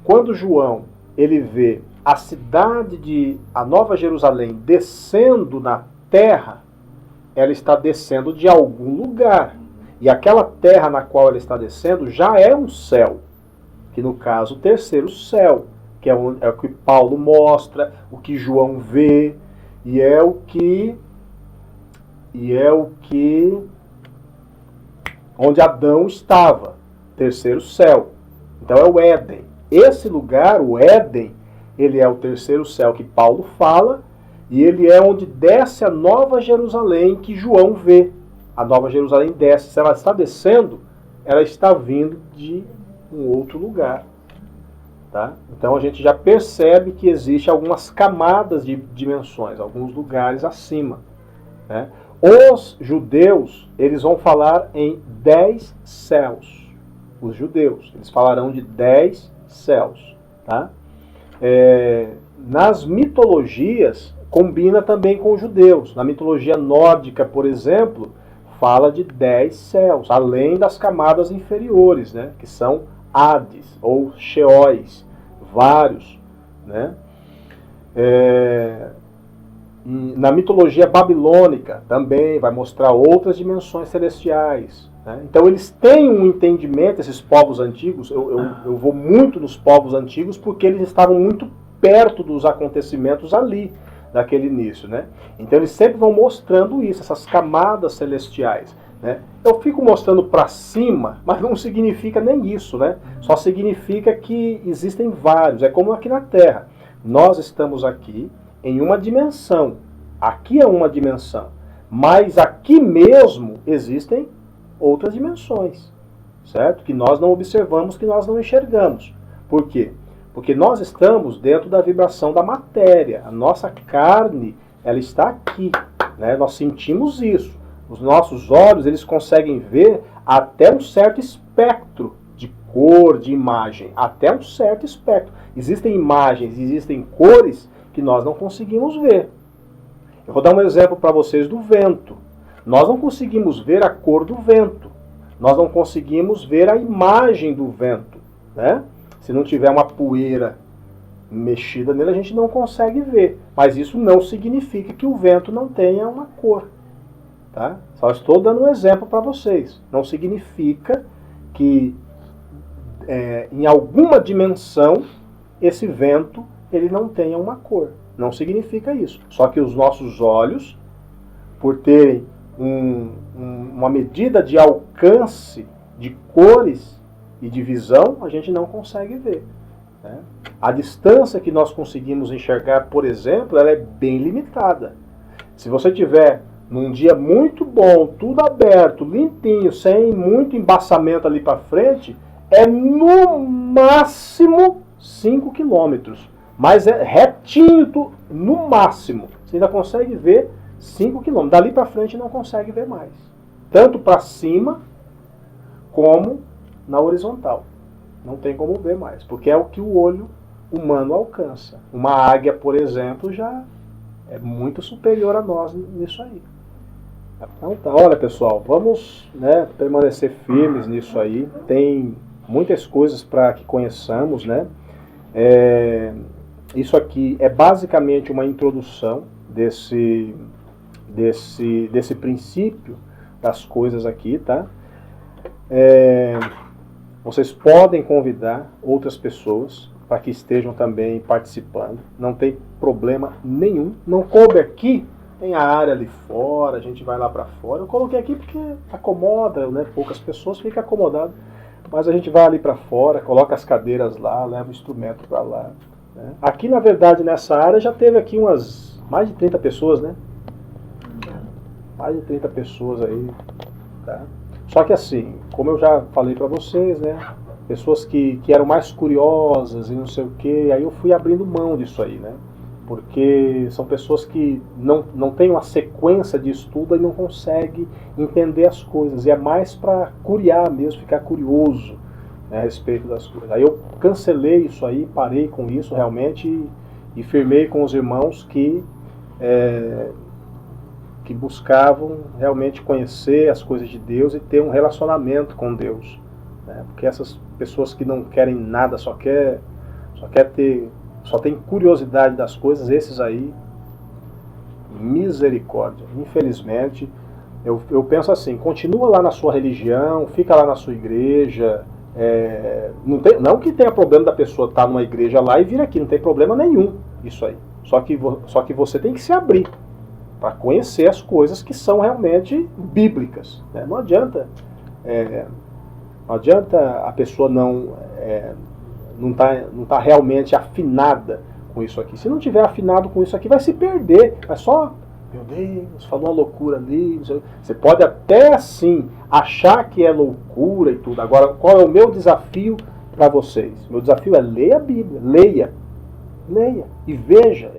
quando João ele vê a cidade de a Nova Jerusalém descendo na terra, ela está descendo de algum lugar. E aquela terra na qual ela está descendo já é um céu. Que no caso o terceiro céu. Que é o que Paulo mostra, o que João vê. E é o que onde Adão estava, terceiro céu. Então é o Éden. Esse lugar, o Éden, ele é o terceiro céu que Paulo fala, e ele é onde desce a Nova Jerusalém que João vê. A Nova Jerusalém desce. Se ela está descendo, ela está vindo de um outro lugar. Tá? Então a gente já percebe que existe algumas camadas de dimensões, alguns lugares acima. Né? Os judeus, eles vão falar em 10 céus. Os judeus, eles falarão de 10 céus. Tá? Nas mitologias, combina também com os judeus. Na mitologia nórdica, por exemplo, fala de 10 céus, além das camadas inferiores, né? Que são Hades ou Sheóis, vários. Né? Na mitologia babilônica também vai mostrar outras dimensões celestiais. Né? Então eles têm um entendimento, esses povos antigos, eu vou muito nos povos antigos porque eles estavam muito perto dos acontecimentos ali, daquele início. Né? Então eles sempre vão mostrando isso, essas camadas celestiais. Né? Eu fico mostrando para cima, mas não significa nem isso. Né? Só significa que existem vários, é como aqui na Terra. Nós estamos aqui em uma dimensão. Aqui é uma dimensão. Mas aqui mesmo existem outras dimensões. Certo? Que nós não observamos, que nós não enxergamos. Por quê? Porque nós estamos dentro da vibração da matéria. A nossa carne, ela está aqui. Né? Nós sentimos isso. Os nossos olhos, eles conseguem ver até um certo espectro de cor, de imagem. Até um certo espectro. Existem imagens, existem cores que nós não conseguimos ver. Eu vou dar um exemplo para vocês do vento. Nós não conseguimos ver a cor do vento. Nós não conseguimos ver a imagem do vento. Né? Se não tiver uma poeira mexida nele, a gente não consegue ver. Mas isso não significa que o vento não tenha uma cor. Tá? Só estou dando um exemplo para vocês. Não significa que em alguma dimensão esse vento ele não tenha uma cor. Não significa isso. Só que os nossos olhos, por terem uma medida de alcance de cores e de visão, a gente não consegue ver. Né? A distância que nós conseguimos enxergar, por exemplo, ela é bem limitada. Se você tiver num dia muito bom, tudo aberto, limpinho, sem muito embaçamento ali para frente, é no máximo 5 quilômetros. Mas é retinho, no máximo. Você ainda consegue ver 5 quilômetros. Dali para frente não consegue ver mais. Tanto para cima, como na horizontal. Não tem como ver mais. Porque é o que o olho humano alcança. Uma águia, por exemplo, já é muito superior a nós nisso aí. Então tá, olha pessoal, vamos permanecer firmes nisso aí. Tem muitas coisas para que conheçamos, né? Isso aqui é basicamente uma introdução desse princípio das coisas aqui, tá? Vocês podem convidar outras pessoas para que estejam também participando. Não tem problema nenhum. Não coube aqui, tem a área ali fora, a gente vai lá para fora. Eu coloquei aqui porque acomoda, né? Poucas pessoas, fica acomodado. Mas a gente vai ali para fora, coloca as cadeiras lá, leva o instrumento para lá. Né? Aqui, na verdade, nessa área já teve aqui mais de 30 pessoas, né? Mais de 30 pessoas aí, tá? Só que assim, como eu já falei para vocês, né? Pessoas que eram mais curiosas e não sei o que, aí eu fui abrindo mão disso aí, né? Porque são pessoas que não têm uma sequência de estudo e não conseguem entender as coisas. E é mais para curiar mesmo, ficar curioso, né, a respeito das coisas. Aí eu cancelei isso aí, parei com isso realmente e firmei com os irmãos que buscavam realmente conhecer as coisas de Deus e ter um relacionamento com Deus, né? Porque essas pessoas que não querem nada, só tem curiosidade das coisas, esses aí, misericórdia. Infelizmente, eu penso assim, continua lá na sua religião, fica lá na sua igreja, não que tenha problema da pessoa estar numa igreja lá e vir aqui, não tem problema nenhum isso aí. Só que você tem que se abrir para conhecer as coisas que são realmente bíblicas, né? Não adianta a pessoa não tá realmente afinada com isso aqui. Se não tiver afinado com isso aqui, vai se perder. Vai só, meu Deus, falou uma loucura ali. Você pode até assim achar que é loucura e tudo. Agora, qual é o meu desafio para vocês? Meu desafio é ler a Bíblia. Leia e veja.